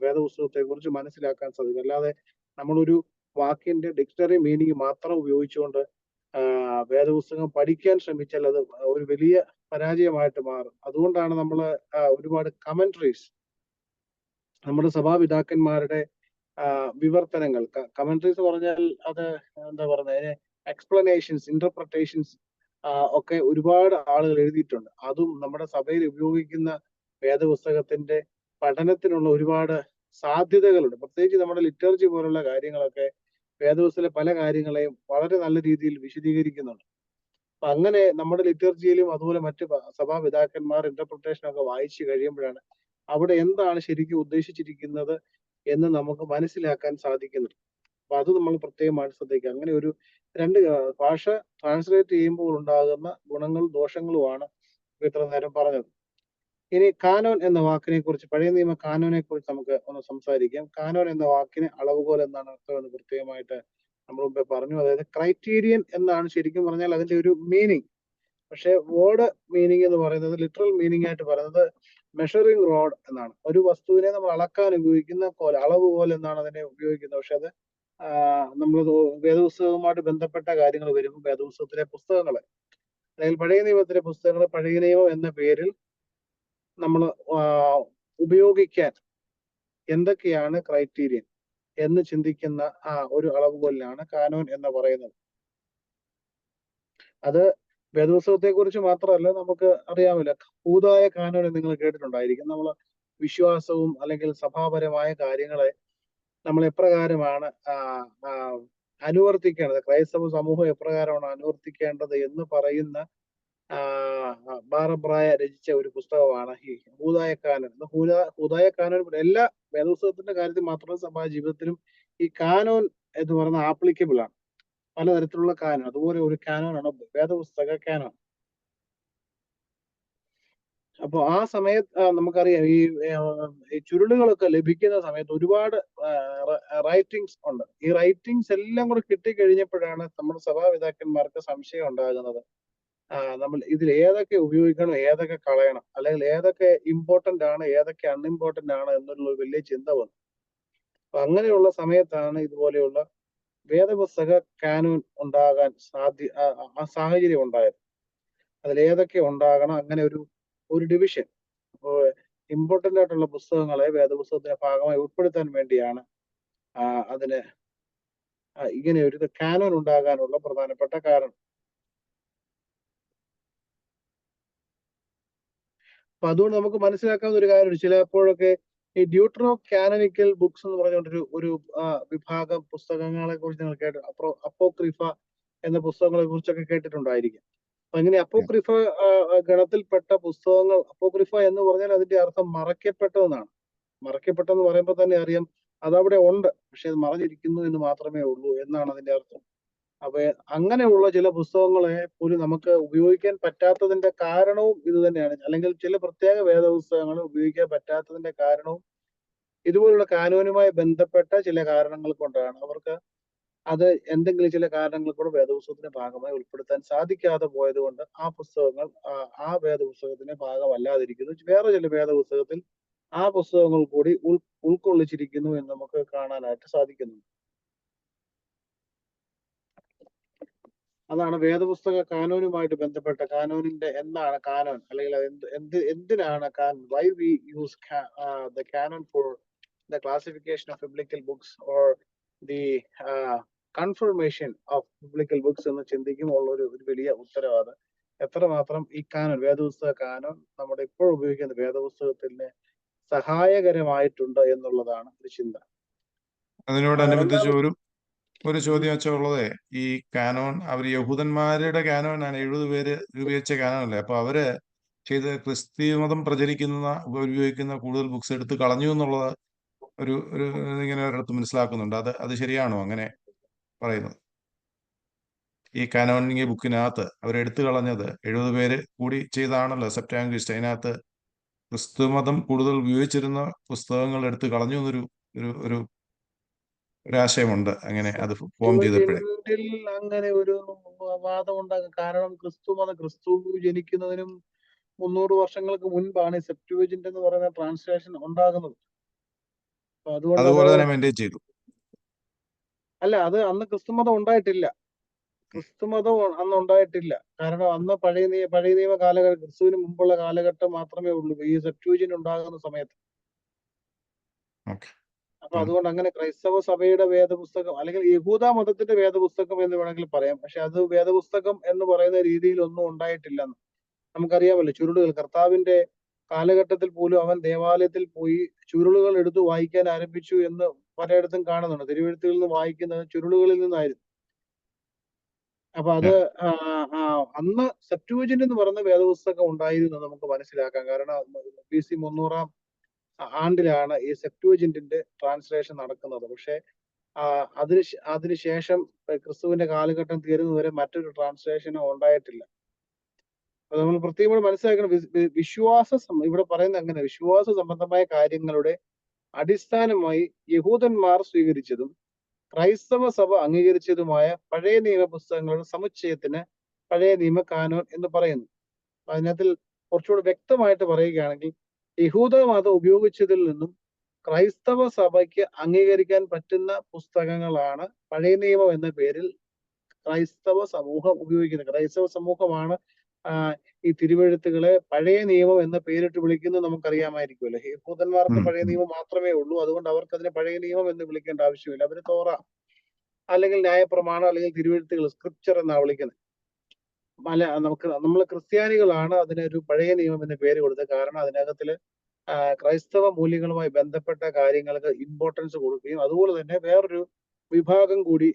വേദപുസ്തകത്തെ കുറിച്ച് മനസ്സിലാക്കാൻ സാധിക്കും. അല്ലാതെ നമ്മളൊരു വാക്കിന്റെ ഡിക്ഷണറി മീനിങ് മാത്രം ഉപയോഗിച്ചുകൊണ്ട് വേദപുസ്തകം പഠിക്കാൻ ശ്രമിച്ചാൽ അത് ഒരു വലിയ പരാജയമായിട്ട് മാറും. അതുകൊണ്ടാണ് നമ്മൾ ഒരുപാട് കമന്ററീസ്, നമ്മുടെ സഭാപിതാക്കന്മാരുടെ വിവർത്തനങ്ങൾ, കമന്ററീസ് പറഞ്ഞാൽ അത് എന്താ പറയുന്നത്, എക്സ്പ്ലനേഷൻസ്, ഇന്റർപ്രിട്ടേഷൻസ് ഒക്കെ ഒരുപാട് ആളുകൾ എഴുതിയിട്ടുണ്ട്. അതും നമ്മുടെ സഭയിൽ ഉപയോഗിക്കുന്ന വേദപുസ്തകത്തിന്റെ പഠനത്തിനുള്ള ഒരുപാട് സാധ്യതകളുണ്ട്. പ്രത്യേകിച്ച് നമ്മുടെ ലിറ്ററേച്ചർ പോലുള്ള കാര്യങ്ങളൊക്കെ വേദപുസ്തകത്തിലെ പല കാര്യങ്ങളെയും വളരെ നല്ല രീതിയിൽ വിശദീകരിക്കുന്നുണ്ട്. അപ്പൊ അങ്ങനെ നമ്മുടെ ലിറ്ററേച്ചറിലും അതുപോലെ മറ്റ് സഭാപിതാക്കന്മാർ ഇന്റർപ്രിട്ടേഷൻ ഒക്കെ വായിച്ചു കഴിയുമ്പോഴാണ് അവിടെ എന്താണ് ശരിക്കും ഉദ്ദേശിച്ചിരിക്കുന്നത് എന്ന് നമുക്ക് മനസ്സിലാക്കാൻ സാധിക്കുന്നുണ്ട്. അപ്പൊ അത് നമ്മൾ പ്രത്യേകമായിട്ട് ശ്രദ്ധിക്കുക. അങ്ങനെ ഒരു രണ്ട് ഭാഷ ട്രാൻസ്ലേറ്റ് ചെയ്യുമ്പോൾ ഉണ്ടാകുന്ന ഗുണങ്ങളും ദോഷങ്ങളുമാണ് ഇത്ര നേരം പറഞ്ഞത്. ഇനി കാനോൻ എന്ന വാക്കിനെ കുറിച്ച്, പഴയ നിയമ കാനോനെ കുറിച്ച് നമുക്ക് ഒന്ന് സംസാരിക്കാം. കാനോൻ എന്ന വാക്കിന് അളവുകോൽ എന്നാണ് അർത്ഥം എന്ന് കൃത്യമായിട്ട് നമ്മൾ മുമ്പേ പറഞ്ഞു. അതായത് ക്രൈറ്റീരിയൻ എന്നാണ് ശരിക്കും പറഞ്ഞാൽ അതിന്റെ ഒരു മീനിങ്. പക്ഷെ വേർഡ് മീനിങ് എന്ന് പറയുന്നത്, ലിറ്ററൽ മീനിങ് ആയിട്ട് പറയുന്നത് മെഷറിംഗ് റോഡ് എന്നാണ്. ഒരു വസ്തുവിനെ നമ്മൾ അളക്കാൻ ഉപയോഗിക്കുന്ന കോൽ, അളവുകോൽ എന്നാണ് അതിനെ ഉപയോഗിക്കുന്നത്. പക്ഷെ അത് നമ്മൾ വേദപുസ്തകവുമായിട്ട് ബന്ധപ്പെട്ട കാര്യങ്ങൾ വരുമ്പോൾ വേദപുസ്തകത്തിലെ പുസ്തകങ്ങളെ, അല്ലെങ്കിൽ പഴയ നിയമത്തിലെ പുസ്തകങ്ങൾ പഴയ നിയമം എന്ന പേരിൽ നമ്മൾ ഉപയോഗിക്കാൻ എന്തൊക്കെയാണ് ക്രൈറ്റീരിയൻ എന്ന് ചിന്തിക്കുന്ന ഒരു അളവുകോലിനാണ് കാനോൻ എന്ന് പറയുന്നത്. അത് വേദപുസ്തകത്തെ കുറിച്ച് മാത്രമല്ല, നമുക്ക് അറിയാമല്ലോ, ഹൂദായ കാനോൻ നിങ്ങൾ കേട്ടിട്ടുണ്ടായിരിക്കും. നമ്മൾ വിശ്വാസവും അല്ലെങ്കിൽ സഭാപരമായ കാര്യങ്ങളെ നമ്മൾ എപ്രകാരമാണ് അനുവർത്തിക്കേണ്ടത്, ക്രൈസ്തവ സമൂഹം എപ്രകാരമാണ് അനുവർത്തിക്കേണ്ടത് എന്ന് പറയുന്ന ബാറബ്രായ രചിച്ച ഒരു പുസ്തകമാണ് ഈ ഹൂദായ കാനോൻ. ഹൂദായ കാനോൻ എല്ലാ വേദപുസ്തകത്തിന്റെ കാര്യത്തിൽ മാത്രമല്ല, സഭാ ജീവിതത്തിലും ഈ കാനോൻ എന്ന് പറയുന്ന ആപ്ലിക്കബിൾ ആണ്. പലതരത്തിലുള്ള കാനോൻ, അതുപോലെ ഒരു കാനോനാണ് വേദപുസ്തക കാനോൻ. അപ്പൊ ആ സമയത്ത് നമുക്കറിയാം ഈ ചുരുളുകളൊക്കെ ലഭിക്കുന്ന സമയത്ത് ഒരുപാട് റൈറ്റിങ്സ് ഉണ്ട്. ഈ റൈറ്റിങ്സ് എല്ലാം കൂടെ കിട്ടിക്കഴിഞ്ഞപ്പോഴാണ് നമ്മുടെ സഭാപിതാക്കന്മാർക്ക് സംശയം ഉണ്ടാകുന്നത്. നമ്മൾ ഇതിൽ ഏതൊക്കെ ഉപയോഗിക്കണം, ഏതൊക്കെ കളയണം, അല്ലെങ്കിൽ ഏതൊക്കെ ഇമ്പോർട്ടന്റ് ആണ്, ഏതൊക്കെ അൺഇമ്പോർട്ടന്റ് ആണ് എന്നുള്ള ഒരു വലിയ ചിന്ത വന്നു. അപ്പൊ അങ്ങനെയുള്ള സമയത്താണ് ഇതുപോലെയുള്ള വേദപുസ്തക കാനൂൻ ഉണ്ടാകാൻ സാഹചര്യം ഉണ്ടായത്. അതിലേതൊക്കെ ഉണ്ടാകണം, അങ്ങനെ ഒരു ഡിവിഷൻ. അപ്പോൾ ഇമ്പോർട്ടന്റ് ആയിട്ടുള്ള പുസ്തകങ്ങളെ വേദപുസ്തകത്തിന്റെ ഭാഗമായി ഉൾപ്പെടുത്താൻ വേണ്ടിയാണ് അതിന് ഇങ്ങനെ ഒരു കാനോൻ ഉണ്ടാകാനുള്ള പ്രധാനപ്പെട്ട കാരണം. അപ്പൊ അതുകൊണ്ട് നമുക്ക് മനസ്സിലാക്കാവുന്ന ഒരു കാര്യമാണ്, ചിലപ്പോഴൊക്കെ ഈ ഡ്യൂട്രോ കാനനിക്കൽ ബുക്സ് എന്ന് പറഞ്ഞുകൊണ്ടൊരു ഒരു വിഭാഗം പുസ്തകങ്ങളെ കുറിച്ച് നിങ്ങൾ അപ്പോക്രിഫ എന്ന പുസ്തകങ്ങളെ കുറിച്ചൊക്കെ കേട്ടിട്ടുണ്ടായിരിക്കും. അപ്പൊ ഇങ്ങനെ അപ്പോക്രിഫ ഗണത്തിൽപ്പെട്ട പുസ്തകങ്ങൾ, അപ്പോക്രിഫ എന്ന് പറഞ്ഞാൽ അതിന്റെ അർത്ഥം മറയ്ക്കപ്പെട്ടതെന്നാണ്. മറയ്ക്കപ്പെട്ടെന്ന് പറയുമ്പോൾ തന്നെ അറിയാം അതവിടെ ഉണ്ട്, പക്ഷെ അത് മറഞ്ഞിരിക്കുന്നു എന്ന് മാത്രമേ ഉള്ളൂ എന്നാണ് അതിന്റെ അർത്ഥം. അപ്പൊ അങ്ങനെയുള്ള ചില പുസ്തകങ്ങളെ പോലും നമുക്ക് ഉപയോഗിക്കാൻ പറ്റാത്തതിന്റെ കാരണവും ഇത് തന്നെയാണ്. അല്ലെങ്കിൽ ചില പ്രത്യേക വേദപുസ്തകങ്ങൾ ഉപയോഗിക്കാൻ പറ്റാത്തതിന്റെ കാരണവും ഇതുപോലുള്ള കാനൂനുമായി ബന്ധപ്പെട്ട ചില കാരണങ്ങൾ കൊണ്ടാണ്. അവർക്ക് അത് എന്തെങ്കിലും ചില കാരണങ്ങൾ കൂടെ വേദപുസ്തകത്തിന്റെ ഭാഗമായി ഉൾപ്പെടുത്താൻ സാധിക്കാതെ പോയത് കൊണ്ട് ആ പുസ്തകങ്ങൾ ആ വേദപുസ്തകത്തിന്റെ ഭാഗമല്ലാതിരിക്കുന്നു. വേറെ ചില വേദപുസ്തകത്തിൽ ആ പുസ്തകങ്ങൾ കൂടി ഉൾക്കൊള്ളിച്ചിരിക്കുന്നു എന്ന് നമുക്ക് കാണാനായിട്ട് സാധിക്കുന്നു. അതാണ് വേദപുസ്തക കാനോനുമായിട്ട് ബന്ധപ്പെട്ട കാനോനിന്റെ എന്താണ് കാനോൻ, അല്ലെങ്കിൽ എന്തിനാണ് why we use the canon for the classification of biblical books or the confirmation of biblical books എന്ന് ചിന്തിക്കുമ്പോൾ ഒരു വലിയ ഉത്തരവാദം എത്രമാത്രം ഈ കാനോൻ, വേദപുസ്തക കാനോൻ നമ്മുടെ ഇപ്പോൾ ഉപയോഗിക്കുന്ന വേദപുസ്തകത്തിന് സഹായകരമായിട്ടുണ്ട് എന്നുള്ളതാണ് ഒരു ചിന്ത. അതിനോടനുബന്ധിച്ച് ഒരു ചോദ്യം വെച്ചുള്ളത്, ഈ കാനോൻ അവർ യഹൂദന്മാരുടെ കാനോനാണ്, 70 പേര് രൂപീകരിച്ച കാനോനല്ലേ. അപ്പൊ അവര് ചെയ്ത് ക്രിസ്തീയ മതം ഉപയോഗിക്കുന്ന കൂടുതൽ ബുക്സ് എടുത്ത് കളഞ്ഞു എന്നുള്ളത് ഒരു ഇങ്ങനെ ഒരിടത്ത് മനസ്സിലാക്കുന്നുണ്ട്. അത് ശരിയാണോ അങ്ങനെ പറയുന്നത്? ഈ കാനോനിക ബുക്കിനകത്ത് അവരെടുത്തു കളഞ്ഞത് 70 പേര് കൂടി ചെയ്താണല്ലോ സെപ്റ്റാഗ്രിസ്റ്റ്. അതിനകത്ത് ക്രിസ്തുമതം കൂടുതൽ ഉപയോഗിച്ചിരുന്ന പുസ്തകങ്ങൾ എടുത്ത് കളഞ്ഞു എന്നൊരു ഒരു ആശയമുണ്ട്. അങ്ങനെ അത് ഫോം ചെയ്തപ്പോഴേ അങ്ങനെ ഒരു വാദം ഉണ്ടാകും. കാരണം ക്രിസ്തു ജനിക്കുന്നതിനും 300 വർഷങ്ങൾക്ക് മുൻപാണ് സെപ്റ്റുവജിന്റ് എന്ന് പറയുന്ന ട്രാൻസ്ലേഷൻ ഉണ്ടാകുന്നത്. അതുപോലെ തന്നെ മെയിൻറ്റെയിൻ ചെയ്തു. അല്ല, അത് അന്ന് ക്രിസ്തുമതം ഉണ്ടായിട്ടില്ല. ക്രിസ്തുമതം അന്ന് ഉണ്ടായിട്ടില്ല. കാരണം അന്ന് പഴയ നിയമ കാലഘട്ടം, ക്രിസ്തുവിന് മുമ്പുള്ള കാലഘട്ടം മാത്രമേ ഉള്ളൂ ഈ സെപ്റ്റുവജിന്റ് ഉണ്ടാകുന്ന സമയത്ത്. അപ്പൊ അതുകൊണ്ട് അങ്ങനെ ക്രൈസ്തവ സഭയുടെ വേദപുസ്തകം അല്ലെങ്കിൽ യഹൂദ മതത്തിന്റെ വേദപുസ്തകം എന്ന് വേണമെങ്കിൽ പറയാം. പക്ഷെ അത് വേദപുസ്തകം എന്ന് പറയുന്ന രീതിയിൽ ഒന്നും ഉണ്ടായിട്ടില്ലെന്ന് നമുക്കറിയാമല്ലോ. ചുരുളുകൾ, കർത്താവിന്റെ കാലഘട്ടത്തിൽ പോലും അവൻ ദേവാലയത്തിൽ പോയി ചുരുളുകൾ എടുത്ത് വായിക്കാൻ ആരംഭിച്ചു എന്ന് പലയിടത്തും കാണുന്നുണ്ട്. തിരുവെഴുത്തുകളിൽ നിന്ന് വായിക്കുന്നത് ചുരുളുകളിൽ നിന്നായിരുന്നു. അപ്പൊ അത് അന്ന് സെപ്റ്റുവജിന്റ് എന്ന് പറയുന്ന വേദപുസ്തകം ഉണ്ടായിരുന്നു നമുക്ക് മനസ്സിലാക്കാം. കാരണം BC 300-ാം ആണ്ടിലാണ് ഈ സെപ്റ്റുവജിന്റിന്റെ ട്രാൻസ്ലേഷൻ നടക്കുന്നത്. പക്ഷെ അതിനുശേഷം ക്രിസ്തുവിന്റെ കാലഘട്ടം തീരുന്നതുവരെ മറ്റൊരു ട്രാൻസ്ലേഷനും ഉണ്ടായിട്ടില്ല. അപ്പൊ നമ്മൾ പ്രത്യേകം മനസ്സിലാക്കണം, ഇവിടെ പറയുന്നത് അങ്ങനെ വിശ്വാസ സംബന്ധമായ കാര്യങ്ങളുടെ അടിസ്ഥാനമായി യഹൂദന്മാർ സ്വീകരിച്ചതും ക്രൈസ്തവ സഭ അംഗീകരിച്ചതുമായ പഴയ നിയമ പുസ്തകങ്ങളുടെ സമുച്ചയത്തിന് പഴയ നിയമ കാനോൻ എന്ന് പറയുന്നു. അതിനകത്തിൽ കുറച്ചുകൂടി വ്യക്തമായിട്ട് പറയുകയാണെങ്കിൽ, യഹൂദ മതം ഉപയോഗിച്ചതിൽ നിന്നും ക്രൈസ്തവ സഭയ്ക്ക് അംഗീകരിക്കാൻ പറ്റുന്ന പുസ്തകങ്ങളാണ് പഴയ നിയമം എന്ന പേരിൽ ക്രൈസ്തവ സമൂഹം ഉപയോഗിക്കുന്നത്. ക്രൈസ്തവ സമൂഹമാണ് ഈ തിരുവെഴുത്തുകളെ പഴയ നിയമം എന്ന പേരിട്ട് വിളിക്കുന്നത് നമുക്കറിയാമായിരിക്കുമല്ലോ. യഹൂദന്മാർക്ക് പഴയ നിയമം മാത്രമേ ഉള്ളൂ. അതുകൊണ്ട് അവർക്ക് അതിനെ പഴയ നിയമം എന്ന് വിളിക്കേണ്ട ആവശ്യമില്ല. അവര് തോറ അല്ലെങ്കിൽ ന്യായപ്രമാണം അല്ലെങ്കിൽ തിരുവെഴുത്തുകൾ, സ്ക്രിപ്ചർ എന്നാണ് വിളിക്കുന്നത്. നമ്മൾ ക്രിസ്ത്യാനികളാണ് അതിനൊരു പഴയ നിയമം എന്ന പേര് കൊടുത്തത്. കാരണം അതിനകത്തില് ക്രൈസ്തവ മൂല്യങ്ങളുമായി ബന്ധപ്പെട്ട കാര്യങ്ങൾക്ക് ഇമ്പോർട്ടൻസ് കൊടുക്കുകയും അതുപോലെ തന്നെ വേറൊരു വിഭാഗം കൂടി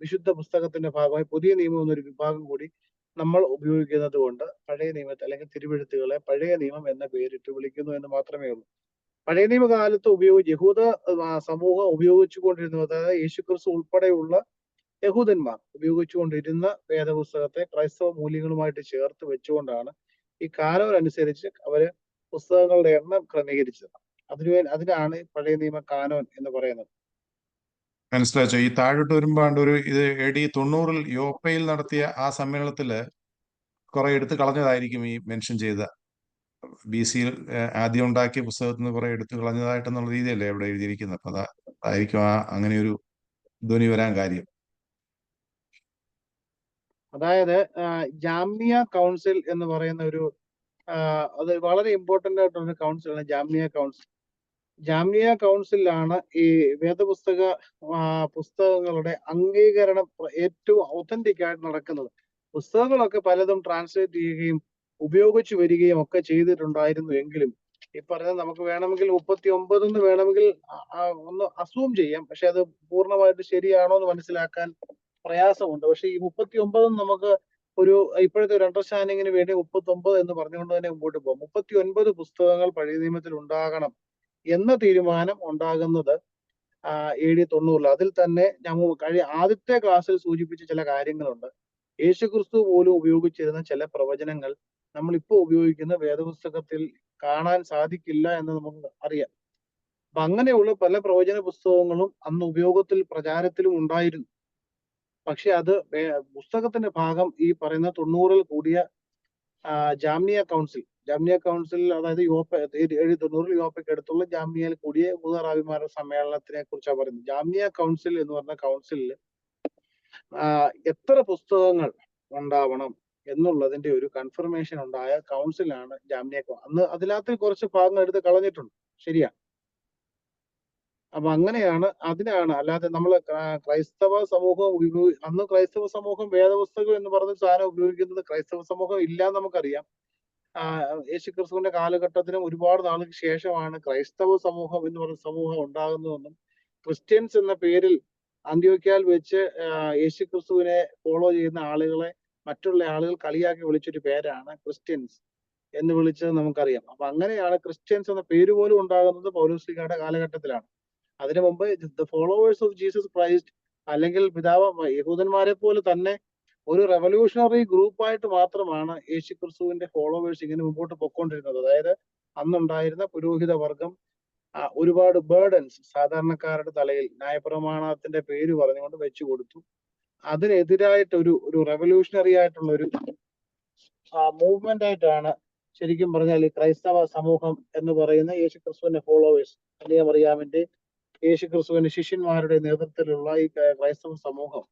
വിശുദ്ധ പുസ്തകത്തിന്റെ ഭാഗമായി പുതിയ നിയമം എന്നൊരു വിഭാഗം കൂടി നമ്മൾ ഉപയോഗിക്കുന്നത് കൊണ്ട് പഴയ നിയമത്തെ അല്ലെങ്കിൽ തിരുവെഴുത്തുകളെ പഴയ നിയമം എന്ന പേരിട്ട് വിളിക്കുന്നു എന്ന് മാത്രമേ ഉള്ളൂ. പഴയ നിയമകാലത്ത് യഹൂദ സമൂഹം ഉപയോഗിച്ചുകൊണ്ടിരുന്നത്, അതായത് യേശുക്രിസ്തു ഉൾപ്പെടെയുള്ള യഹൂദന്മാർ ഉപയോഗിച്ചുകൊണ്ടിരുന്ന വേദപുസ്തകത്തെ ക്രൈസ്തവ മൂല്യങ്ങളുമായിട്ട് ചേർത്ത് വെച്ചുകൊണ്ടാണ് ഈ കാനോൻ അനുസരിച്ച് അവര് പുസ്തകങ്ങളുടെ എണ്ണം ക്രമീകരിച്ചത്. അതിനാണ് പഴയ നിയമ കാനോൻ എന്ന് പറയുന്നത്. മനസ്സിലാച്ചോ? ഈ താഴോട്ട് വരുമ്പോൾ ഇത് AD 90-ൽ യോപ്പയിൽ നടത്തിയ ആ സമ്മേളനത്തില് കുറെ എടുത്തു കളഞ്ഞതായിരിക്കും ഈ മെൻഷൻ ചെയ്ത BC-യിൽ ആദ്യം ഉണ്ടാക്കിയ പുസ്തകത്തിൽ നിന്ന് കുറെ എടുത്തു കളഞ്ഞതായിട്ടെന്നുള്ള രീതിയല്ലേ അവിടെ എഴുതിയിരിക്കുന്നത്. അപ്പൊ അതായിരിക്കും അങ്ങനെ ഒരു ധ്വനി വരാൻ കാര്യം. അതായത് ജാമിയ കൗൺസിൽ എന്ന് പറയുന്ന ഒരു അത് വളരെ ഇമ്പോർട്ടന്റ് ആയിട്ടുള്ള കൗൺസിലാണ് ജാമിയ കൗൺസിൽ. ജാമിയ കൗൺസിലാണ് ഈ വേദപുസ്തക പുസ്തകങ്ങളുടെ അംഗീകരണം ഏറ്റവും ഒത്തന്റിക് ആയിട്ട് നടക്കുന്നത്. പുസ്തകങ്ങളൊക്കെ പലതും ട്രാൻസ്ലേറ്റ് ചെയ്യുകയും ഉപയോഗിച്ചു വരികയും ഒക്കെ ചെയ്തിട്ടുണ്ടായിരുന്നു എങ്കിലും ഈ പറഞ്ഞത് നമുക്ക് വേണമെങ്കിൽ 39 എന്ന് വേണമെങ്കിൽ ഒന്ന് അസൂം ചെയ്യാം, പക്ഷെ അത് പൂർണ്ണമായിട്ട് ശരിയാണോ എന്ന് മനസ്സിലാക്കാൻ പ്രയാസമുണ്ട്. പക്ഷെ ഈ 39 നമുക്ക് ഒരു ഇപ്പോഴത്തെ ഒരു അണ്ടർസ്റ്റാൻഡിങ്ങിന് വേണ്ടി 39 എന്ന് പറഞ്ഞുകൊണ്ട് തന്നെ മുമ്പോട്ട് പോകും. 39 പുസ്തകങ്ങൾ പഴയ നിയമത്തിൽ ഉണ്ടാകണം എന്ന തീരുമാനം ഉണ്ടാകുന്നത് AD 90. അതിൽ തന്നെ ഞാൻ ആദ്യത്തെ ക്ലാസ്സിൽ സൂചിപ്പിച്ച ചില കാര്യങ്ങളുണ്ട്. യേശുക്രിസ്തു പോലും ഉപയോഗിച്ചിരുന്ന ചില പ്രവചനങ്ങൾ നമ്മൾ ഇപ്പോൾ ഉപയോഗിക്കുന്ന വേദപുസ്തകത്തിൽ കാണാൻ സാധിക്കില്ല എന്ന് നമുക്ക് അറിയാം. അപ്പൊ അങ്ങനെയുള്ള പല പ്രവചന പുസ്തകങ്ങളും അന്ന് ഉപയോഗത്തിൽ പ്രചാരത്തിലും ഉണ്ടായിരുന്നു. പക്ഷെ അത് പുസ്തകത്തിന്റെ ഭാഗം ഈ പറയുന്ന 90-ൽ കൂടിയ ജാമിയ കൗൺസിൽ അതായത് 90-ൽ യോപ്പയ്ക്ക് അടുത്തുള്ള ജാമിയയിൽ കൂടിയ റാബിമാരുടെ സമ്മേളനത്തിനെ കുറിച്ചാണ് പറയുന്നത്. ജാമിയ കൗൺസിൽ എന്ന് പറഞ്ഞ കൗൺസിലിൽ എത്ര പുസ്തകങ്ങൾ ഉണ്ടാവണം എന്നുള്ളതിന്റെ ഒരു കൺഫർമേഷൻ ഉണ്ടായ കൗൺസിലാണ് ജാമിയ അന്ന് അതിനകത്ത് കുറച്ച് ഭാഗങ്ങൾ എടുത്ത് കളഞ്ഞിട്ടുണ്ട്, ശരിയാ. അപ്പൊ അങ്ങനെയാണ്, അതിനാണ്. അല്ലാതെ നമ്മൾ ക്രൈസ്തവ സമൂഹം അന്ന് ക്രൈസ്തവ സമൂഹം വേദപുസ്തകം എന്ന് പറഞ്ഞ സാധനം ഉപയോഗിക്കുന്നത് ക്രൈസ്തവ സമൂഹം ഇല്ല എന്ന് നമുക്കറിയാം. യേശുക്രിസ്തുവിന്റെ കാലഘട്ടത്തിനും ഒരുപാട് നാളുകൾക്ക് ശേഷമാണ് ക്രൈസ്തവ സമൂഹം എന്ന് പറയുന്ന സമൂഹം ഉണ്ടാകുന്നതെന്നും ക്രിസ്ത്യൻസ് എന്ന പേരിൽ അന്ത്യോക്യയിൽ വെച്ച് യേശുക്രിസ്തുവിനെ ഫോളോ ചെയ്യുന്ന ആളുകളെ മറ്റുള്ള ആളുകൾ കളിയാക്കി വിളിച്ചൊരു പേരാണ് ക്രിസ്ത്യൻസ് എന്ന് വിളിച്ചത് നമുക്കറിയാം. അപ്പൊ അങ്ങനെയാണ് ക്രിസ്ത്യൻസ് എന്ന പേര് പോലും ഉണ്ടാകുന്നത് പൗലോസ്ലിഹായുടെ കാലഘട്ടത്തിലാണ്. അതിനു മുമ്പ് the followers of Jesus Christ അല്ലെങ്കിൽ യഹൂദന്മാരെ പോലെ തന്നെ ഒരു റെവല്യൂഷണറി ഗ്രൂപ്പായിട്ട് മാത്രമാണ് യേശുക്രിസ്തുവിന്റെ ഫോളോവേഴ്സ് ഇങ്ങനെ മുമ്പോട്ട് പൊയ്ക്കൊണ്ടിരുന്നത്. അതായത് അന്നുണ്ടായിരുന്ന പുരോഹിത വർഗം ഒരുപാട് ബേർഡൻസ് സാധാരണക്കാരുടെ തലയിൽ ന്യായപ്രമാണത്തിന്റെ പേര് പറഞ്ഞുകൊണ്ട് വെച്ചു കൊടുത്തു. അതിനെതിരായിട്ട് ഒരു റെവല്യൂഷണറി ആയിട്ടുള്ള ഒരു മൂവ്മെന്റ് ആയിട്ടാണ് ശരിക്കും പറഞ്ഞാൽ ഈ ക്രൈസ്തവ സമൂഹം എന്ന് പറയുന്ന യേശുക്രിസ്തുവിന്റെ ഫോളോവേഴ്സ്, അല്ലെങ്കിൽ മറിയാമിന്റെ യേശുക്രിസ്തുവിന്റെ ശിഷ്യന്മാരുടെ നേതൃത്വത്തിലുള്ള ഈ ക്രൈസ്തവ സമൂഹം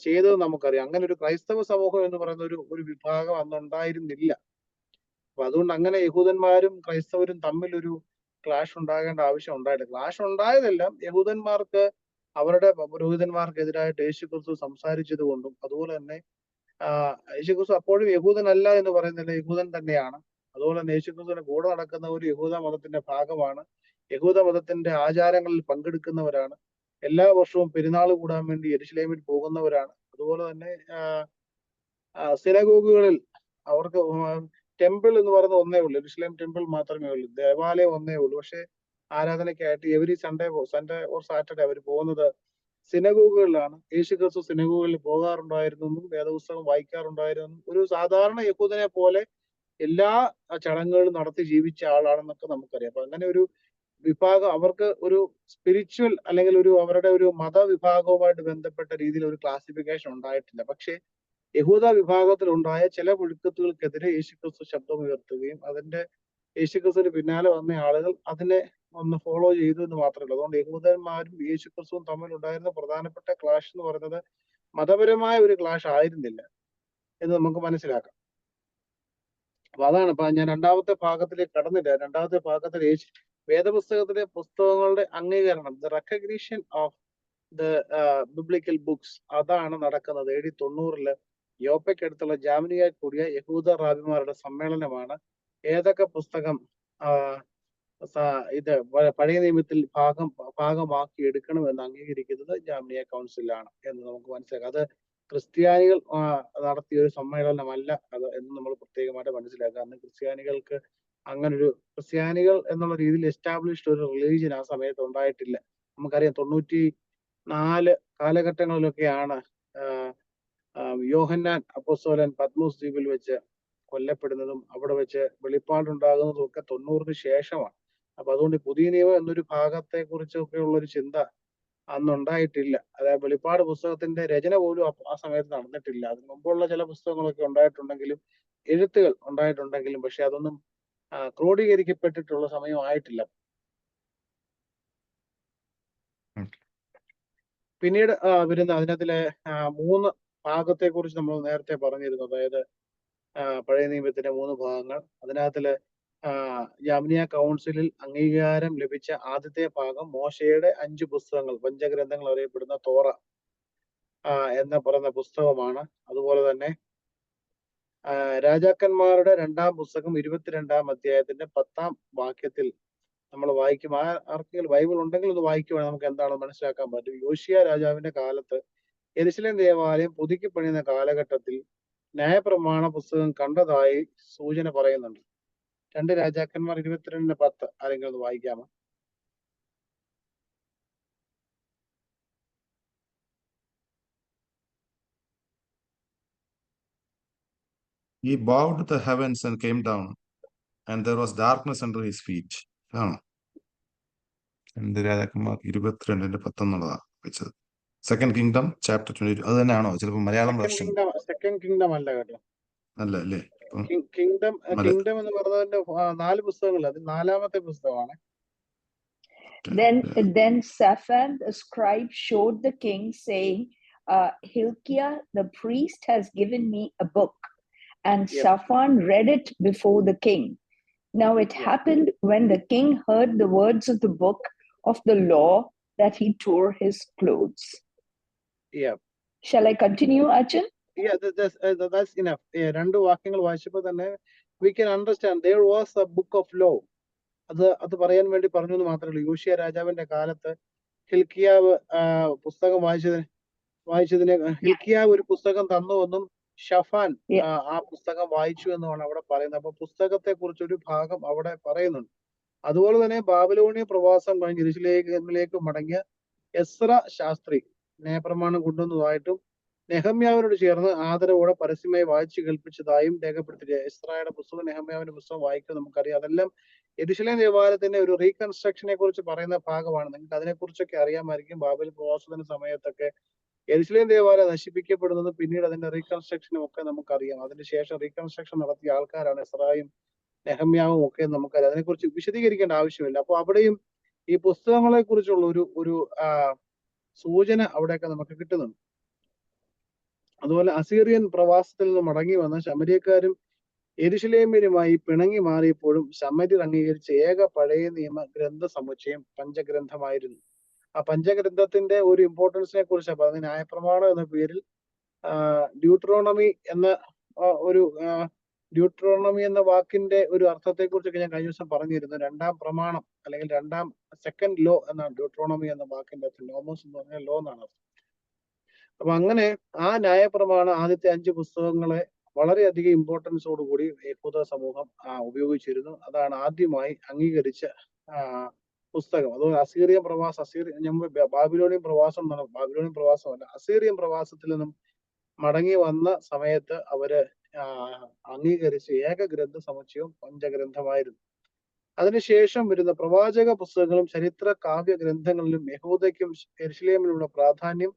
ചെയ്തത് നമുക്കറിയാം. അങ്ങനെ ഒരു ക്രൈസ്തവ സമൂഹം എന്ന് പറയുന്ന ഒരു വിഭാഗം അന്നുണ്ടായിരുന്നില്ല. അപ്പൊ അതുകൊണ്ട് അങ്ങനെ യഹൂദന്മാരും ക്രൈസ്തവരും തമ്മിൽ ഒരു ക്ലാഷ് ഉണ്ടാകേണ്ട ആവശ്യം ഉണ്ടായിട്ടില്ല. ക്ലാഷ് ഉണ്ടായതെല്ലാം യഹൂദന്മാർക്ക് അവരുടെ പുരോഹിതന്മാർക്കെതിരായിട്ട് യേശുക്രിസ്തു സംസാരിച്ചത് കൊണ്ടും അതുപോലെ തന്നെ യേശുക്രിസ്തു അപ്പോഴും യഹൂദനല്ല എന്ന് പറയുന്നില്ല, യഹൂദൻ തന്നെയാണ്. അതുപോലെ തന്നെ യേശുക്രിസ്തുവിന്റെ കൂടെ നടക്കുന്ന ഒരു യഹൂദ മതത്തിന്റെ ഭാഗമാണ്, യഹൂദ മതത്തിന്റെ ആചാരങ്ങളിൽ പങ്കെടുക്കുന്നവരാണ്, എല്ലാ വർഷവും പെരുന്നാൾ കൂടാൻ വേണ്ടി യെരുശലേമിൽ പോകുന്നവരാണ്. അതുപോലെ തന്നെ സിനഗോഗുകളിൽ അവർക്ക് ടെമ്പിൾ എന്ന് പറയുന്ന ഒന്നേ ഉള്ളൂ, യെരുശലേം ടെമ്പിൾ മാത്രമേ ഉള്ളൂ, ദേവാലയം ഒന്നേ ഉള്ളൂ. പക്ഷെ ആരാധനയ്ക്കായിട്ട് എവരി സൺഡേ ഓർ സാറ്റർഡേ അവർ പോകുന്നത് സിനഗോഗുകളിലാണ്. യേശുക്രിസ്തു സിനഗോഗുകളിൽ പോകാറുണ്ടായിരുന്നു, വേദപുസ്തകം വായിക്കാറുണ്ടായിരുന്നു. ഒരു സാധാരണ യഹൂദനെ പോലെ എല്ലാ ചടങ്ങുകളും നടത്തി ജീവിച്ച ആളാണെന്നൊക്കെ നമുക്കറിയാം. അപ്പൊ അങ്ങനെ ഒരു വിഭാഗം അവർക്ക് ഒരു സ്പിരിച്വൽ അല്ലെങ്കിൽ അവരുടെ ഒരു മതവിഭാഗവുമായിട്ട് ബന്ധപ്പെട്ട രീതിയിൽ ഒരു ക്ലാസിഫിക്കേഷൻ ഉണ്ടായിട്ടില്ല. പക്ഷെ യഹൂദ വിഭാഗത്തിൽ ഉണ്ടായ ചില പുഴുക്കത്തുകൾക്കെതിരെ യേശുക്രിസ്തു ശബ്ദമുയർത്തുകയും അതിന്റെ യേശുക്രിസ്തുവിന് പിന്നാലെ വന്ന ആളുകൾ അതിനെ ഒന്ന് ഫോളോ ചെയ്തു എന്ന് മാത്രമല്ല. അതുകൊണ്ട് യഹൂദന്മാരും യേശുക്രിസ്തുവും തമ്മിൽ ഉണ്ടായിരുന്ന പ്രധാനപ്പെട്ട ക്ലാഷ് എന്ന് പറയുന്നത് മതപരമായ ഒരു ക്ലാഷ് ആയിരുന്നില്ല എന്ന് നമുക്ക് മനസ്സിലാക്കാം. അപ്പൊ അതാണ് ഇപ്പൊ ഞാൻ രണ്ടാമത്തെ ഭാഗത്തിലേക്ക് കടന്നില്ല. രണ്ടാമത്തെ ഭാഗത്തിൽ വേദപുസ്തകത്തിലെ പുസ്തകങ്ങളുടെ അംഗീകരണം, the recognition of the biblical books, അതാണ് നടക്കുന്നത്. AD 90-ല് യോപ്പയ്ക്കടുത്തുള്ള ജാമിയയിൽ കൂടിയ യഹൂദ റാബിമാരുടെ സമ്മേളനമാണ് ഏതൊക്കെ പുസ്തകം ഇത് പഴയ നിയമത്തിൽ ഭാഗമാക്കി എടുക്കണമെന്ന് അംഗീകരിക്കുന്നത് ജാമിയ കൗൺസിലാണ് എന്ന് നമുക്ക് മനസ്സിലാക്കാം. അത് ക്രിസ്ത്യാനികൾ നടത്തിയ ഒരു സമ്മേളനമല്ല അത് എന്ന് നമ്മൾ പ്രത്യേകമായിട്ട് മനസ്സിലാക്കുക. അന്ന് ക്രിസ്ത്യാനികൾക്ക് ക്രിസ്ത്യാനികൾ എന്നുള്ള രീതിയിൽ എസ്റ്റാബ്ലിഷ്ഡ് ഒരു റിലീജിയൻ ആ സമയത്ത് ഉണ്ടായിട്ടില്ല. നമുക്കറിയാം 94 കാലഘട്ടങ്ങളിലൊക്കെയാണ് യോഹന്നാൻ അപ്പോസ്തലൻ പത്മോസ് ദ്വീപിൽ വെച്ച് കൊല്ലപ്പെടുന്നതും അവിടെ വെച്ച് വെളിപ്പാടുണ്ടാകുന്നതും ഒക്കെ 90-ന് ശേഷമാണ്. അപ്പൊ അതുകൊണ്ട് പുതിയ നിയമം എന്നൊരു ഭാഗത്തെ കുറിച്ചൊക്കെ ഉള്ള ഒരു ചിന്ത അന്നുണ്ടായിട്ടില്ല. അതായത് വെളിപ്പാട് പുസ്തകത്തിന്റെ രചന പോലും ആ സമയത്ത് നടന്നിട്ടില്ല. അതിന് മുമ്പുള്ള ചില പുസ്തകങ്ങളൊക്കെ ഉണ്ടായിട്ടുണ്ടെങ്കിലും, എഴുത്തുകൾ ഉണ്ടായിട്ടുണ്ടെങ്കിലും, പക്ഷെ അതൊന്നും ക്രോഡീകരിക്കപ്പെട്ടിട്ടുള്ള സമയമായിട്ടില്ല. പിന്നീട് വരുന്ന അതിനകത്തിലെ 3 ഭാഗത്തെ കുറിച്ച് നമ്മൾ നേരത്തെ പറഞ്ഞിരുന്നു. അതായത് പഴയ നിയമത്തിന്റെ 3 ഭാഗങ്ങൾ. അതിനകത്തില് ജാമിനിയ കൗൺസിലിൽ അംഗീകാരം ലഭിച്ച ആദ്യത്തെ ഭാഗം മോശയുടെ 5 പുസ്തകങ്ങൾ, പഞ്ചഗ്രന്ഥങ്ങൾ അറിയപ്പെടുന്ന തോറ എന്ന് പറയുന്ന പുസ്തകമാണ്. അതുപോലെ തന്നെ രാജാക്കന്മാരുടെ 2-ാം പുസ്തകം 22-ാം അധ്യായത്തിന്റെ 10-ാം വാക്യത്തിൽ നമ്മൾ വായിക്കും. ആർക്കെങ്കിലും ബൈബിൾ ഉണ്ടെങ്കിൽ ഒന്ന് വായിക്കുവാണെങ്കിൽ നമുക്ക് എന്താണെന്ന് മനസ്സിലാക്കാൻ പറ്റും. യോശിയ രാജാവിന്റെ കാലത്ത് യെരുശലേം ദേവാലയം പുതുക്കി പണിയുന്ന കാലഘട്ടത്തിൽ ന്യായപ്രമാണ പുസ്തകം കണ്ടതായി സൂചന പറയുന്നുണ്ട്. 2 രാജാക്കന്മാർ 22:10 ആരെങ്കിലും ഒന്ന് വായിക്കാമോ? He bowed the heavens and came down, and there was darkness under his feet. ആണോ? 2 രാജാക്കന്മാർ 22:10 എന്നുള്ളതാ വെച്ചത്. സെക്കൻഡ് കിങ്ഡം ചാപ്റ്റർ 22 അത് തന്നെയാണോ? ചിലപ്പോൾ മലയാളം വേർഷൻ സെക്കൻഡ് കിങ്ഡം അല്ല കേട്ടോ. അല്ല അല്ലേ? കിങ്ഡം എന്ന് പറഞ്ഞതിന്റെ 4 പുസ്തകങ്ങൾ, അത് 4-ാമത്തെ പുസ്തകമാണ്. Then Shaphan the scribe showed the king, saying, Hilkiah the priest has given me a book. And Shaphan read it before the king. Now it happened when the king heard the words of the book of the law that he tore his clothes. Yeah. Shall I continue, Achan? Yeah, that's enough. 2 വാക്യങ്ങൾ വായിച്ചപ്പോൾ തന്നെ we can understand there was a book of law. അത് പറയാൻ വേണ്ടി പറഞ്ഞു എന്ന് മാത്രമേ ഉള്ളൂ. യോശിയ രാജാവിന്റെ കാലത്ത് ഹിൽക്കിയാവ് പുസ്തകം വായിച്ചതിന് ഹിൽക്കിയാവ് ഒരു പുസ്തകം തന്നുവെന്നും ഷഫാൻ ആ പുസ്തകം വായിച്ചു എന്നുമാണ് അവിടെ പറയുന്നത്. അപ്പൊ പുസ്തകത്തെ കുറിച്ച് ഒരു ഭാഗം അവിടെ പറയുന്നുണ്ട്. അതുപോലെ തന്നെ ബാബിലോണിയ പ്രവാസം കഴിഞ്ഞ് യെരൂശലേമിലേക്ക് മടങ്ങിയ എസ്ര ശാസ്ത്രി ന്യായപ്രമാണം കൊണ്ടുവന്നതായിട്ടും നെഹമ്യാവിനോട് ചേർന്ന് ആദരവോടെ പരസ്യമായി വായിച്ചു കേൾപ്പിച്ചതായും രേഖപ്പെടുത്തി. എസ്രായുടെ പുസ്തകം, നെഹമ്യാവിന്റെ പുസ്തകം വായിക്കുന്നത് നമുക്കറിയാം. അതെല്ലാം യെരൂശലേം ദേവാലയത്തിന്റെ ഒരു റീകൺസ്ട്രക്ഷനെ കുറിച്ച് പറയുന്ന ഭാഗമാണ്. നിങ്ങൾക്ക് അതിനെക്കുറിച്ചൊക്കെ അറിയാമായിരിക്കും. ബാബേൽ പ്രവാസത്തിന്റെ സമയത്തൊക്കെ യെരൂശലേം ദേവാലയം നശിപ്പിക്കപ്പെടുന്നതും പിന്നീട് അതിന്റെ റീകൺസ്ട്രക്ഷനും ഒക്കെ നമുക്കറിയാം. അതിനുശേഷം റീകൺസ്ട്രക്ഷൻ നടത്തിയ ആൾക്കാരാണ് എസ്രായും നെഹമ്യാവും ഒക്കെ നമുക്കറിയാം. അതിനെക്കുറിച്ച് വിശദീകരിക്കേണ്ട ആവശ്യമില്ല. അപ്പൊ അവിടെയും ഈ പുസ്തകങ്ങളെ കുറിച്ചുള്ള ഒരു സൂചന അവിടെയൊക്കെ നമുക്ക് കിട്ടുന്നുണ്ട്. അതുപോലെ അസീറിയൻ പ്രവാസത്തിൽ നിന്ന് മടങ്ങി വന്ന ശമര്യക്കാരും യെരൂശലേമ്യരുമായി പിണങ്ങി മാറിയപ്പോഴും ശമര്യർ അംഗീകരിച്ച ഏക പഴയ നിയമ ഗ്രന്ഥ സമുച്ചയം പഞ്ചഗ്രന്ഥമായിരുന്നു. ആ പഞ്ചഗ്രന്ഥത്തിന്റെ ഒരു ഇമ്പോർട്ടൻസിനെ കുറിച്ചാണ് പറഞ്ഞത്. ന്യായപ്രമാണം എന്ന പേരിൽ ഡ്യൂട്രോണമി എന്ന വാക്കിന്റെ ഒരു അർത്ഥത്തെ കുറിച്ചൊക്കെ ഞാൻ കഴിഞ്ഞ ദിവസം പറഞ്ഞിരുന്നു. 2-ാം പ്രമാണം അല്ലെങ്കിൽ സെക്കൻഡ് ലോ എന്നാണ് ഡ്യൂട്രോണമി എന്ന വാക്കിന്റെ അർത്ഥം. നോമോസ് എന്ന് പറഞ്ഞാൽ ലോ എന്നാണ് അർത്ഥം. അപ്പൊ അങ്ങനെ ആ ന്യായപ്രമാണം ആദ്യത്തെ 5 പുസ്തകങ്ങളെ വളരെയധികം ഇമ്പോർട്ടൻസോടുകൂടി യഹൂദ സമൂഹം ഉപയോഗിച്ചിരുന്നു. അതാണ് ആദ്യമായി അംഗീകരിച്ച പുസ്തകം. അതുപോലെ അസീറിയൻ പ്രവാസം, ബാബിലോണിയൻ പ്രവാസമല്ല, അസീറിയൻ പ്രവാസത്തിൽ നിന്നും മടങ്ങി വന്ന സമയത്ത് അവര് അംഗീകരിച്ച ഏക ഗ്രന്ഥ സമുച്ചയവും പഞ്ചഗ്രന്ഥമായിരുന്നു. അതിനുശേഷം വരുന്ന പ്രവാചക പുസ്തകങ്ങളും ചരിത്ര കാവ്യ ഗ്രന്ഥങ്ങളിലും യഹൂദയ്ക്കും യെരൂശലേമിലുള്ള പ്രാധാന്യം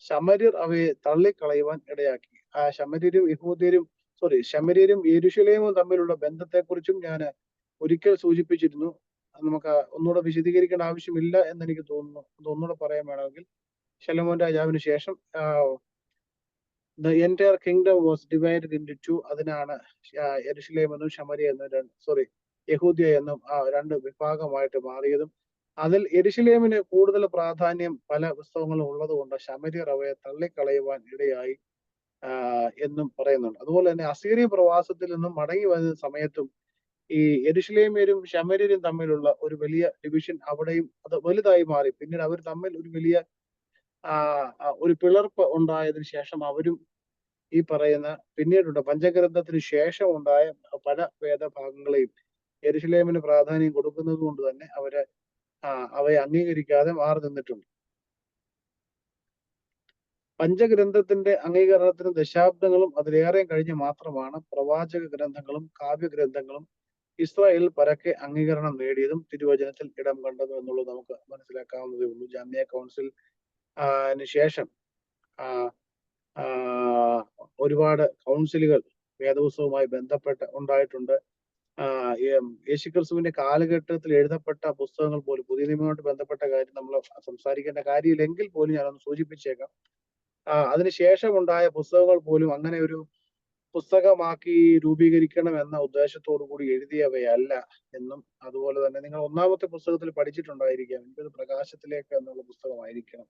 ശമര്യർ അവയെ തള്ളിക്കളയുവാൻ ഇടയാക്കി. ശമര്യരും യെരൂശലേമും തമ്മിലുള്ള ബന്ധത്തെക്കുറിച്ചും ഞാൻ ഒരിക്കൽ സൂചിപ്പിച്ചിരുന്നു. നമുക്ക് ഒന്നുകൂടെ വിശദീകരിക്കേണ്ട ആവശ്യമില്ല എന്ന് എനിക്ക് തോന്നുന്നു. ഒന്നുകൂടെ പറയാൻ വേണമെങ്കിൽ, ശലോമോൻ രാജാവിന് ശേഷം the entire kingdom was divided into 2. അതിനാണ് യെരൂശലേം എന്നും ശമര്യ എന്നും യഹൂദ്യ എന്നും 2 വിഭാഗമായിട്ട് മാറിയതും. അതിൽ യെരൂശലേമിന് കൂടുതൽ പ്രാധാന്യം പല പുസ്തകങ്ങളും ഉള്ളത് കൊണ്ട് ശമര്യർ അവയെ തള്ളിക്കളയുവാൻ ഇടയായി എന്നും പറയുന്നുണ്ട്. അതുപോലെ തന്നെ അസീറിയ പ്രവാസത്തിൽ നിന്നും മടങ്ങി വരുന്ന സമയത്തും ഈ യെരൂശലേമ്യരും ശമര്യരും തമ്മിലുള്ള ഒരു വലിയ ഡിവിഷൻ അവിടെയും അത് വലുതായി മാറി. പിന്നീട് അവർ തമ്മിൽ ഒരു വലിയ ഒരു പിളർപ്പ് ഉണ്ടായതിനു ശേഷം അവരും ഈ പറയുന്ന പിന്നീടുണ്ട് പഞ്ചഗ്രന്ഥത്തിന് ശേഷം ഉണ്ടായ പല വേദഭാഗങ്ങളെയും യെരൂശലേമിന് പ്രാധാന്യം കൊടുക്കുന്നത് കൊണ്ട് തന്നെ അവയെ അംഗീകരിക്കാതെ മാറി നിന്നിട്ടുണ്ട്. പഞ്ചഗ്രന്ഥത്തിന്റെ അംഗീകരണത്തിന് ദശാബ്ദങ്ങളും അതിലേറെ കഴിഞ്ഞ് മാത്രമാണ് പ്രവാചക ഗ്രന്ഥങ്ങളും കാവ്യഗ്രന്ഥങ്ങളും ഇസ്രായേലിൽ പരക്കെ അംഗീകരണം നേടിയതും തിരുവചനത്തിൽ ഇടം കണ്ടതും എന്നുള്ളത് നമുക്ക് മനസ്സിലാക്കാവുന്നതേ ഉള്ളൂ. ജാമിയ കൗൺസിൽ ശേഷം ഒരുപാട് കൗൺസിലുകൾ വേദപുസ്തകവുമായി ബന്ധപ്പെട്ട് ഉണ്ടായിട്ടുണ്ട്. യേശുക്രിസ്തുവിന്റെ കാലഘട്ടത്തിൽ എഴുതപ്പെട്ട പുസ്തകങ്ങൾ പോലും പുതിയ നിയമവുമായിട്ട് ബന്ധപ്പെട്ട കാര്യം നമ്മൾ സംസാരിക്കേണ്ട കാര്യമില്ലെങ്കിൽ പോലും ഞാനൊന്ന് സൂചിപ്പിച്ചേക്കാം. അതിനുശേഷം ഉണ്ടായ പുസ്തകങ്ങൾ പോലും അങ്ങനെ ഒരു പുസ്തകമാക്കി രൂപീകരിക്കണം എന്ന ഉദ്ദേശത്തോടു കൂടി എഴുതിയവയല്ല എന്നും, അതുപോലെ തന്നെ നിങ്ങൾ ഒന്നാമത്തെ പുസ്തകത്തിൽ പഠിച്ചിട്ടുണ്ടായിരിക്കാം, എനിക്കത് പ്രകാശത്തിലേക്ക് എന്നുള്ള പുസ്തകമായിരിക്കണം.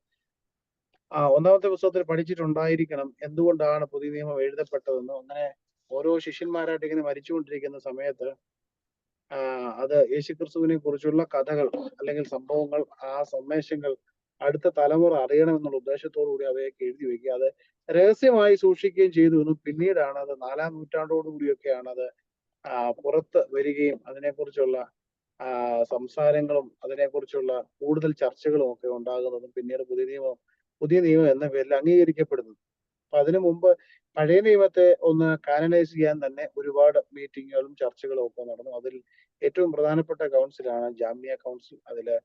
ഒന്നാമത്തെ പുസ്തകത്തിൽ പഠിച്ചിട്ടുണ്ടായിരിക്കണം എന്തുകൊണ്ടാണ് പുതിയ നിയമം എഴുതപ്പെട്ടതെന്നും. അങ്ങനെ ഓരോ ശിഷ്യന്മാരായിട്ട് ഇങ്ങനെ മരിച്ചുകൊണ്ടിരിക്കുന്ന സമയത്ത് അത് യേശുക്രിസ്തുവിനെ കുറിച്ചുള്ള കഥകൾ അല്ലെങ്കിൽ സംഭവങ്ങൾ, ആ സന്ദേശങ്ങൾ അടുത്ത തലമുറ അറിയണമെന്നുള്ള ഉദ്ദേശത്തോടു കൂടി അവയൊക്കെ എഴുതി വെക്കുക. അത് രഹസ്യമായി സൂക്ഷിക്കുകയും ചെയ്തു എന്നും പിന്നീടാണ് അത് 4-ാം നൂറ്റാണ്ടോടുകൂടിയൊക്കെയാണ് അത് പുറത്ത് വരികയും അതിനെക്കുറിച്ചുള്ള സംസാരങ്ങളും അതിനെക്കുറിച്ചുള്ള കൂടുതൽ ചർച്ചകളും ഒക്കെ ഉണ്ടാകുന്നതും പിന്നീട് പുതിയ നിയമം എന്ന പേരിൽ അംഗീകരിക്കപ്പെടുന്നു. അപ്പൊ അതിനു മുമ്പ് പഴയ നിയമത്തെ ഒന്ന് കാനനൈസ് ചെയ്യാൻ തന്നെ ഒരുപാട് മീറ്റിങ്ങുകളും ചർച്ചകളും ഒക്കെ നടന്നു. അതിൽ ഏറ്റവും പ്രധാനപ്പെട്ട കൗൺസിലാണ് ജാമ്യ കൗൺസിൽ. അതില്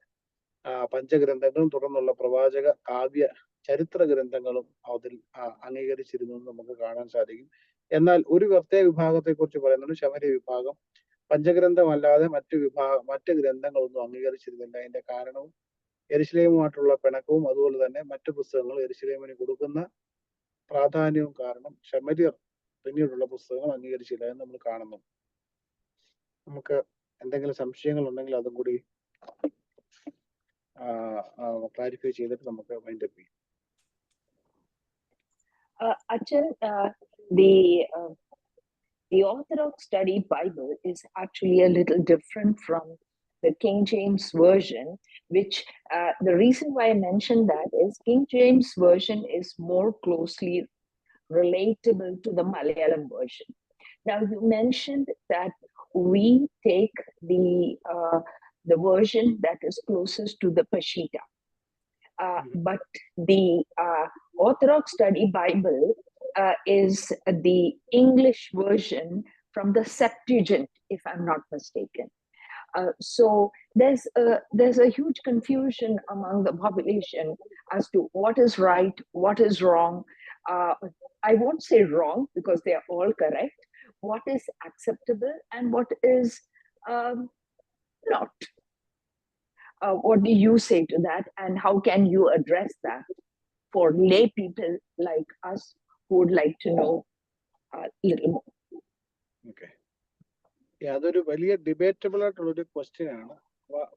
പഞ്ചഗ്രന്ഥങ്ങളും തുടർന്നുള്ള പ്രവാചക കാവ്യ ചരിത്ര ഗ്രന്ഥങ്ങളും അതിൽ അംഗീകരിച്ചിരുന്നു എന്ന് നമുക്ക് കാണാൻ സാധിക്കും. എന്നാൽ ഒരു പ്രത്യേക വിഭാഗത്തെ കുറിച്ച് പറയുന്നത് ശമര്യ വിഭാഗം പഞ്ചഗ്രന്ഥമല്ലാതെ മറ്റ് ഗ്രന്ഥങ്ങളൊന്നും അംഗീകരിച്ചിരുന്നില്ല. അതിന്റെ കാരണവും യെരുശലേമുമായിട്ടുള്ള പിണക്കവും അതുപോലെ തന്നെ മറ്റു പുസ്തകങ്ങൾ യെരുശലേമിന് കൊടുക്കുന്ന പ്രാധാന്യവും കാരണം ശമര്യർ പിന്നീടുള്ള പുസ്തകങ്ങൾ അംഗീകരിച്ചില്ല എന്ന് നമ്മൾ കാണുന്നു. നമുക്ക് എന്തെങ്കിലും സംശയങ്ങൾ ഉണ്ടെങ്കിൽ അതും കൂടി ക്ലാരിഫൈ ചെയ്തിട്ട് നമുക്ക് വൈൻഡപ്പ് ചെയ്യാം. Achan, the Orthodox Study Bible is actually a little different from the King James Version, which the reason why I mentioned that is King James Version is more closely relatable to the Malayalam version. Now, you mentioned that we take the version that is closest to the Peshitta. But the Orthodox Study Bible is the English version from the Septuagint, if I'm not mistaken. So there's a huge confusion among the population as to what is right, what is wrong. I won't say wrong because they are all correct. What is acceptable and what is not. What do you say to that, and how can you address that for lay people like us who would like to know a little more? Okay. അതൊരു വലിയ debatable ആയിട്ടുള്ളൊരു question ആണ്.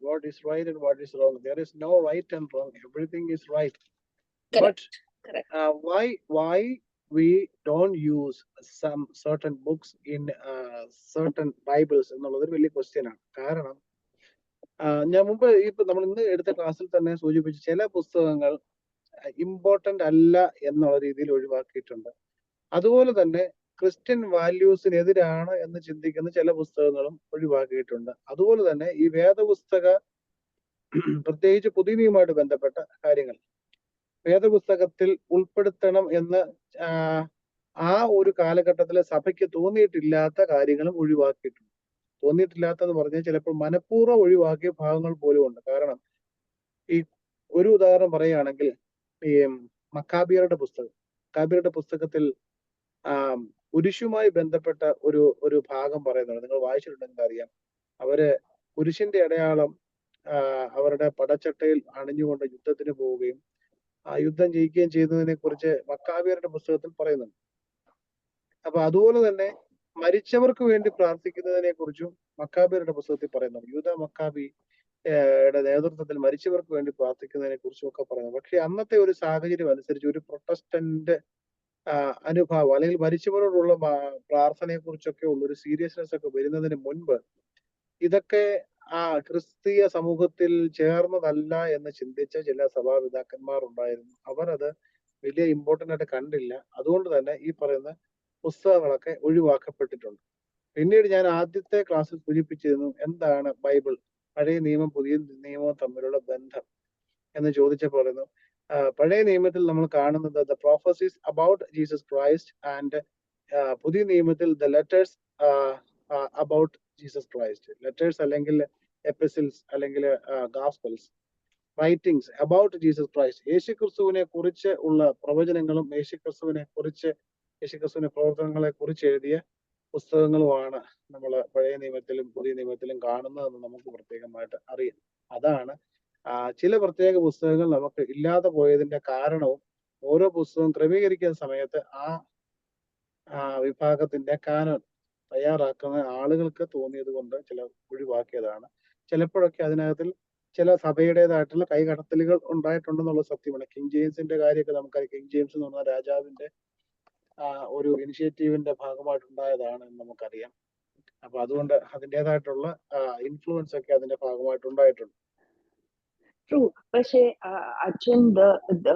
What is right and what is wrong? There is no right and wrong. Everything is right. Correct. Why we don't use some certain books in certain Bibles എന്നുള്ളതൊരു വലിയ question ആണ്. കാരണം ഞാൻ മുമ്പ് നമ്മൾ ഇന്ന് എടുത്ത ക്ലാസ്സിൽ തന്നെ സൂചിപ്പിച്ച ചില പുസ്തകങ്ങൾ ഇമ്പോർട്ടന്റ് അല്ല എന്നുള്ള രീതിയിൽ ഒഴിവാക്കിയിട്ടുണ്ട്. അതുപോലെ തന്നെ ക്രിസ്ത്യൻ വാല്യൂസിനെതിരാണ് എന്ന് ചിന്തിക്കുന്ന ചില പുസ്തകങ്ങളും ഒഴിവാക്കിയിട്ടുണ്ട്. അതുപോലെ തന്നെ ഈ വേദപുസ്തക പ്രത്യേകിച്ച് പുതിയ നിയമവുമായിട്ട് ബന്ധപ്പെട്ട കാര്യങ്ങൾ വേദപുസ്തകത്തിൽ ഉൾപ്പെടുത്തണം എന്ന് ആ ഒരു കാലഘട്ടത്തിലെ സഭയ്ക്ക് തോന്നിയിട്ടില്ലാത്ത കാര്യങ്ങളും ഒഴിവാക്കിയിട്ടുണ്ട്. തോന്നിയിട്ടില്ലാത്തെന്ന് പറഞ്ഞാൽ ചിലപ്പോൾ മനഃപൂർവ്വം ഒഴിവാക്കിയ ഭാഗങ്ങൾ പോലും ഉണ്ട്. കാരണം ഈ ഒരു ഉദാഹരണം പറയുകയാണെങ്കിൽ ഈ മക്കാബിയറുടെ പുസ്തകത്തിൽ കുരിശുമായി ബന്ധപ്പെട്ട ഒരു ഭാഗം പറയുന്നുണ്ട്. നിങ്ങൾ വായിച്ചിട്ടുണ്ടെങ്കിൽ അറിയാം. അവര് കുരിശിന്റെ അടയാളം അവരുടെ പടച്ചട്ടയിൽ അണിഞ്ഞുകൊണ്ട് യുദ്ധത്തിന് പോവുകയും ആ യുദ്ധം ജയിക്കുകയും ചെയ്യുന്നതിനെ കുറിച്ച് മക്കാബിയറുടെ പുസ്തകത്തിൽ പറയുന്നുണ്ട്. അപ്പൊ അതുപോലെ തന്നെ മരിച്ചവർക്ക് വേണ്ടി പ്രാർത്ഥിക്കുന്നതിനെ കുറിച്ചും മക്കാബിയറുടെ പുസ്തകത്തിൽ പറയുന്നുണ്ട്. യൂദാ മക്കാബിയുടെ നേതൃത്വത്തിൽ മരിച്ചവർക്ക് വേണ്ടി പ്രാർത്ഥിക്കുന്നതിനെ കുറിച്ചും ഒക്കെ പറയുന്നു. പക്ഷെ അന്നത്തെ ഒരു സാഹചര്യം അനുസരിച്ച് ഒരു പ്രൊട്ടസ്റ്റന്റ് അനുഭാവം അല്ലെങ്കിൽ മരിച്ചവരോടുള്ള പ്രാർത്ഥനയെ കുറിച്ചൊക്കെ ഉള്ളൊരു സീരിയസ്നെസ് ഒക്കെ വരുന്നതിന് മുൻപ് ഇതൊക്കെ ക്രിസ്തീയ സമൂഹത്തിൽ ചേർന്നതല്ല എന്ന് ചിന്തിച്ച ചില സഭാപിതാക്കന്മാർ ഉണ്ടായിരുന്നു. അവരത് വലിയ ഇമ്പോർട്ടന്റ് ആയിട്ട് കണ്ടില്ല. അതുകൊണ്ട് തന്നെ ഈ പറയുന്ന പുസ്തകങ്ങളൊക്കെ ഒഴിവാക്കപ്പെട്ടിട്ടുണ്ട്. പിന്നീട് ഞാൻ ആദ്യത്തെ ക്ലാസ്സിൽ സൂചിപ്പിച്ചിരുന്നു എന്താണ് ബൈബിൾ, പഴയ നിയമം പുതിയ നിയമവും തമ്മിലുള്ള ബന്ധം എന്ന് ചോദിച്ചപ്പോൾ പറയുന്നു പഴയ നിയമത്തിൽ നമ്മൾ കാണുന്നത് the prophecies about Jesus Christ and പുതിയ നിയമത്തിൽ the letters about Jesus Christ. Letters അല്ലെങ്കിൽ എപ്പിസിൽസ് അല്ലെങ്കിൽ gospels, writings about Jesus Christ, യേശുക്രിസ്തുവിനെ കുറിച്ച് ഉള്ള പ്രവചനങ്ങളും യേശുക്രിസ്തുവിന്റെ പ്രവർത്തനങ്ങളെ കുറിച്ച് എഴുതിയ പുസ്തകങ്ങളുമാണ് നമ്മൾ പഴയ നിയമത്തിലും പുതിയ നിയമത്തിലും കാണുന്നതെന്ന് നമുക്ക് പ്രത്യേകമായിട്ട് അറിയാം. അതാണ് ചില പ്രത്യേക പുസ്തകങ്ങൾ നമുക്ക് ഇല്ലാതെ പോയതിന്റെ കാരണവും ഓരോ പുസ്തകവും ക്രമീകരിക്കുന്ന സമയത്ത് ആ വിഭാഗത്തിന്റെ കാനോൻ തയ്യാറാക്കുന്ന ആളുകൾക്ക് തോന്നിയത് കൊണ്ട് ചില ഒഴിവാക്കിയതാണ്. ചിലപ്പോഴൊക്കെ അതിനകത്തിൽ ചില സഭയുടേതായിട്ടുള്ള കൈകടത്തലുകൾ ഉണ്ടായിട്ടുണ്ടെന്നുള്ള സത്യമാണ്. കിങ് ജെയിംസിന്റെ കാര്യമൊക്കെ നമുക്കറിയാം. കിങ് ജെയിംസ് എന്ന് പറഞ്ഞ രാജാവിന്റെ ഒരു ഇനിഷ്യേറ്റീവിന്റെ ഭാഗമായിട്ടുണ്ടായതാണ് എന്ന് നമുക്കറിയാം. അപ്പൊ അതുകൊണ്ട് അതിൻ്റെതായിട്ടുള്ള ഇൻഫ്ലുവൻസ് ഒക്കെ അതിന്റെ ഭാഗമായിട്ട് ഉണ്ടായിട്ടുണ്ട്. True, but Achin, the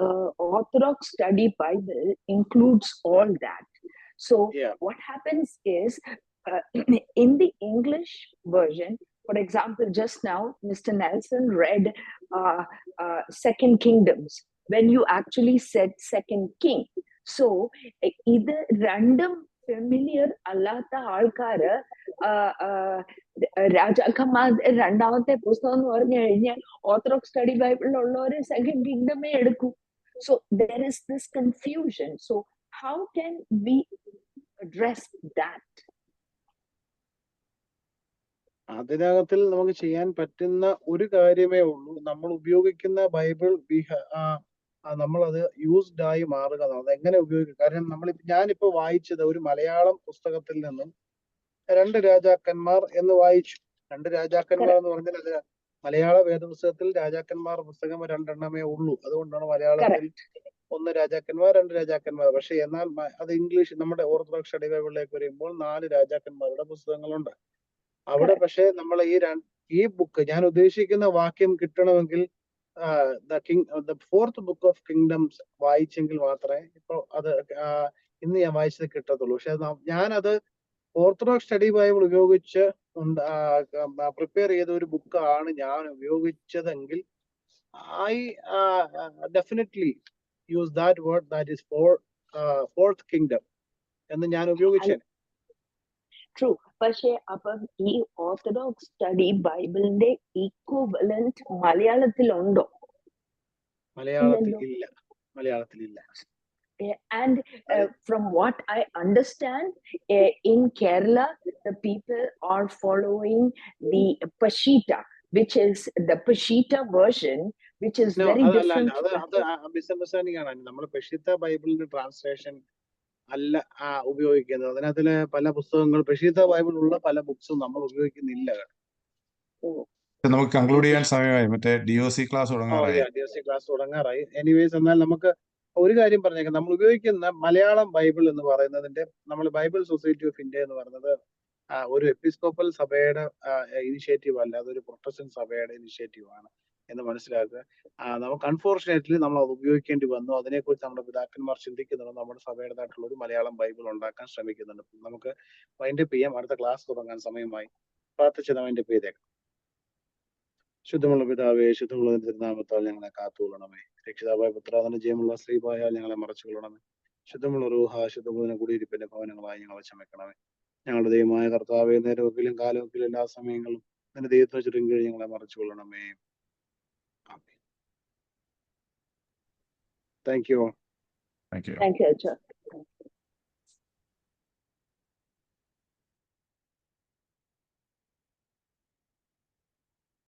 Orthodox Study Bible includes all that. So Yeah. what happens is, in the English version, for example, just now Mr. Nelson read Second Kingdoms when you actually said Second King. So either random familiar അല്ലാത്ത ആൾക്കാര് രാജാക്കന്മാർ രണ്ടാമത്തെ പുസ്തകം എന്ന് പറഞ്ഞു കഴിഞ്ഞാൽ orthodox study ബൈബിളിലുള്ളവര് second കിങ്ഡമേ എടുക്കൂ. So there is this confusion. So how can we address that? അതിനകത്തിൽ നമുക്ക് ചെയ്യാൻ പറ്റുന്ന ഒരു കാര്യമേ ഉള്ളൂ. നമ്മൾ ഉപയോഗിക്കുന്ന ബൈബിൾ നമ്മളത് യൂസ്ഡ് ആയി മാറുക. അതെങ്ങനെ ഉപയോഗിക്കും? കാരണം ഞാനിപ്പോ വായിച്ചത് ഒരു മലയാളം പുസ്തകത്തിൽ നിന്നും 2 രാജാക്കന്മാർ എന്ന് വായിച്ചു. 2 രാജാക്കന്മാർ എന്ന് പറഞ്ഞാൽ അത് മലയാള വേദപുസ്തകത്തിൽ രാജാക്കന്മാർ പുസ്തകം 2 എണ്ണമേ ഉള്ളൂ. അതുകൊണ്ടാണ് മലയാളത്തിൽ 1 രാജാക്കന്മാർ 2 രാജാക്കന്മാർ. പക്ഷെ എന്നാൽ അത് ഇംഗ്ലീഷ് നമ്മുടെ ഓർത്തഡോക്സ് സ്റ്റഡി ബൈബിളിലേക്ക് വരുമ്പോൾ 4 രാജാക്കന്മാരുടെ പുസ്തകങ്ങളുണ്ട്. അവിടെ പക്ഷെ നമ്മൾ ഈ ബുക്ക് ഞാൻ ഉദ്ദേശിക്കുന്ന വാക്യം കിട്ടണമെങ്കിൽ the 4th book of Kingdoms വായിച്ചെങ്കിൽ മാത്രമേ ഇപ്പൊ അത് ഇന്ന് ഞാൻ വായിച്ചത് കിട്ടത്തുള്ളൂ. പക്ഷെ ഞാനത് ഓർത്തഡോക്സ് സ്റ്റഡി ബൈബിൾ ഉപയോഗിച്ച് പ്രിപ്പയർ ചെയ്ത ഒരു ബുക്കാണ് ഞാൻ ഉപയോഗിച്ചതെങ്കിൽ I definitely use that word, that is fourth kingdom എന്ന് ഞാൻ ഉപയോഗിച്ചേ. ട്രൂ. പക്ഷെ അപ്പം ഈ ഓർത്തഡോക്സ് സ്റ്റഡി ബൈബിളിന്റെ equivalent മലയാളത്തിലുണ്ടോ? മലയാളത്തിലില്ല. And from what I understand, in Kerala, the people are following the Peshitta, which is the Peshitta version, which is very different. അത് misunderstanding ആണ്. നമ്മൾ പെഷിത്ത ബൈബിളിന്റെ ട്രാൻസ്ലേഷൻ അല്ല ഉപയോഗിക്കുന്നത്. അതിനകത്തില് പല പുസ്തകങ്ങൾ പെഷിത്ത ബൈബിൾ ഉള്ള പല ബുക്സും നമ്മൾ ഉപയോഗിക്കുന്നില്ല. നമുക്ക് കൺക്ലൂഡ് ചെയ്യാൻ സമയമായി. മറ്റേ DOC ക്ലാസ് തുടങ്ങാറായി. എനിവേസ്, എന്നാൽ നമുക്ക് ഒരു കാര്യം പറഞ്ഞേക്കാം. നമ്മൾ ഉപയോഗിക്കുന്ന മലയാളം ബൈബിൾ എന്ന് പറയുന്നതിന്റെ നമ്മൾ ബൈബിൾ സൊസൈറ്റി ഓഫ് ഇന്ത്യ എന്ന് പറയുന്നത് ഒരു എപ്പിസ്കോപ്പൽ സഭയുടെ ഇനിഷ്യേറ്റീവ് അല്ല, അതൊരു പ്രൊട്ടസ്റ്റന്റ് സഭയുടെ ഇനിഷ്യേറ്റീവ് ആണ് എന്ന് മനസ്സിലാക്കുക. നമുക്ക് അൺഫോർച്ചുനേറ്റ്ലി നമ്മൾ അത് ഉപയോഗിക്കേണ്ടി വന്നു. അതിനെക്കുറിച്ച് നമ്മുടെ പിതാക്കന്മാർ ചിന്തിക്കുന്നുണ്ട്. നമ്മുടെ സഭയുടേതായിട്ടുള്ള ഒരു മലയാളം ബൈബിൾ ഉണ്ടാക്കാൻ ശ്രമിക്കുന്നുണ്ട്. നമുക്ക് വൈൻഡപ്പ് ചെയ്യാം. അടുത്ത ക്ലാസ് തുടങ്ങാൻ സമയമായി. പ്രാർത്ഥിച്ചത് വൈൻഡപ്പ് ചെയ്തേക്കാം. ശുദ്ധമുള്ള പിതാവേ, ശുദ്ധമുള്ള തിരുനാമത്താൽ ഞങ്ങളെ കാത്തുകൊള്ളണമേ. രക്ഷിതാവായ പുത്രാതന ജയമുള്ള ശ്രീപായാൽ ഞങ്ങളെ മറച്ചുകൊള്ളണമേ. ശുദ്ധമുള്ള റൂഹ, ശുദ്ധമുള്ള കുടിയിരിപ്പിന്റെ ഭവനങ്ങളായി ഞങ്ങളെ ക്ഷമിക്കണമേ. ഞങ്ങളുടെ ദൈവമായ കർത്താവേ, നേരവെക്കിലും കാലവെക്കിലും എല്ലാ സമയങ്ങളും നിന്റെ ദൈവത്തെ ചുരുങ്ങി ഞങ്ങളെ മറച്ചുകൊള്ളണമേ. Thank you. Thank you, Acha.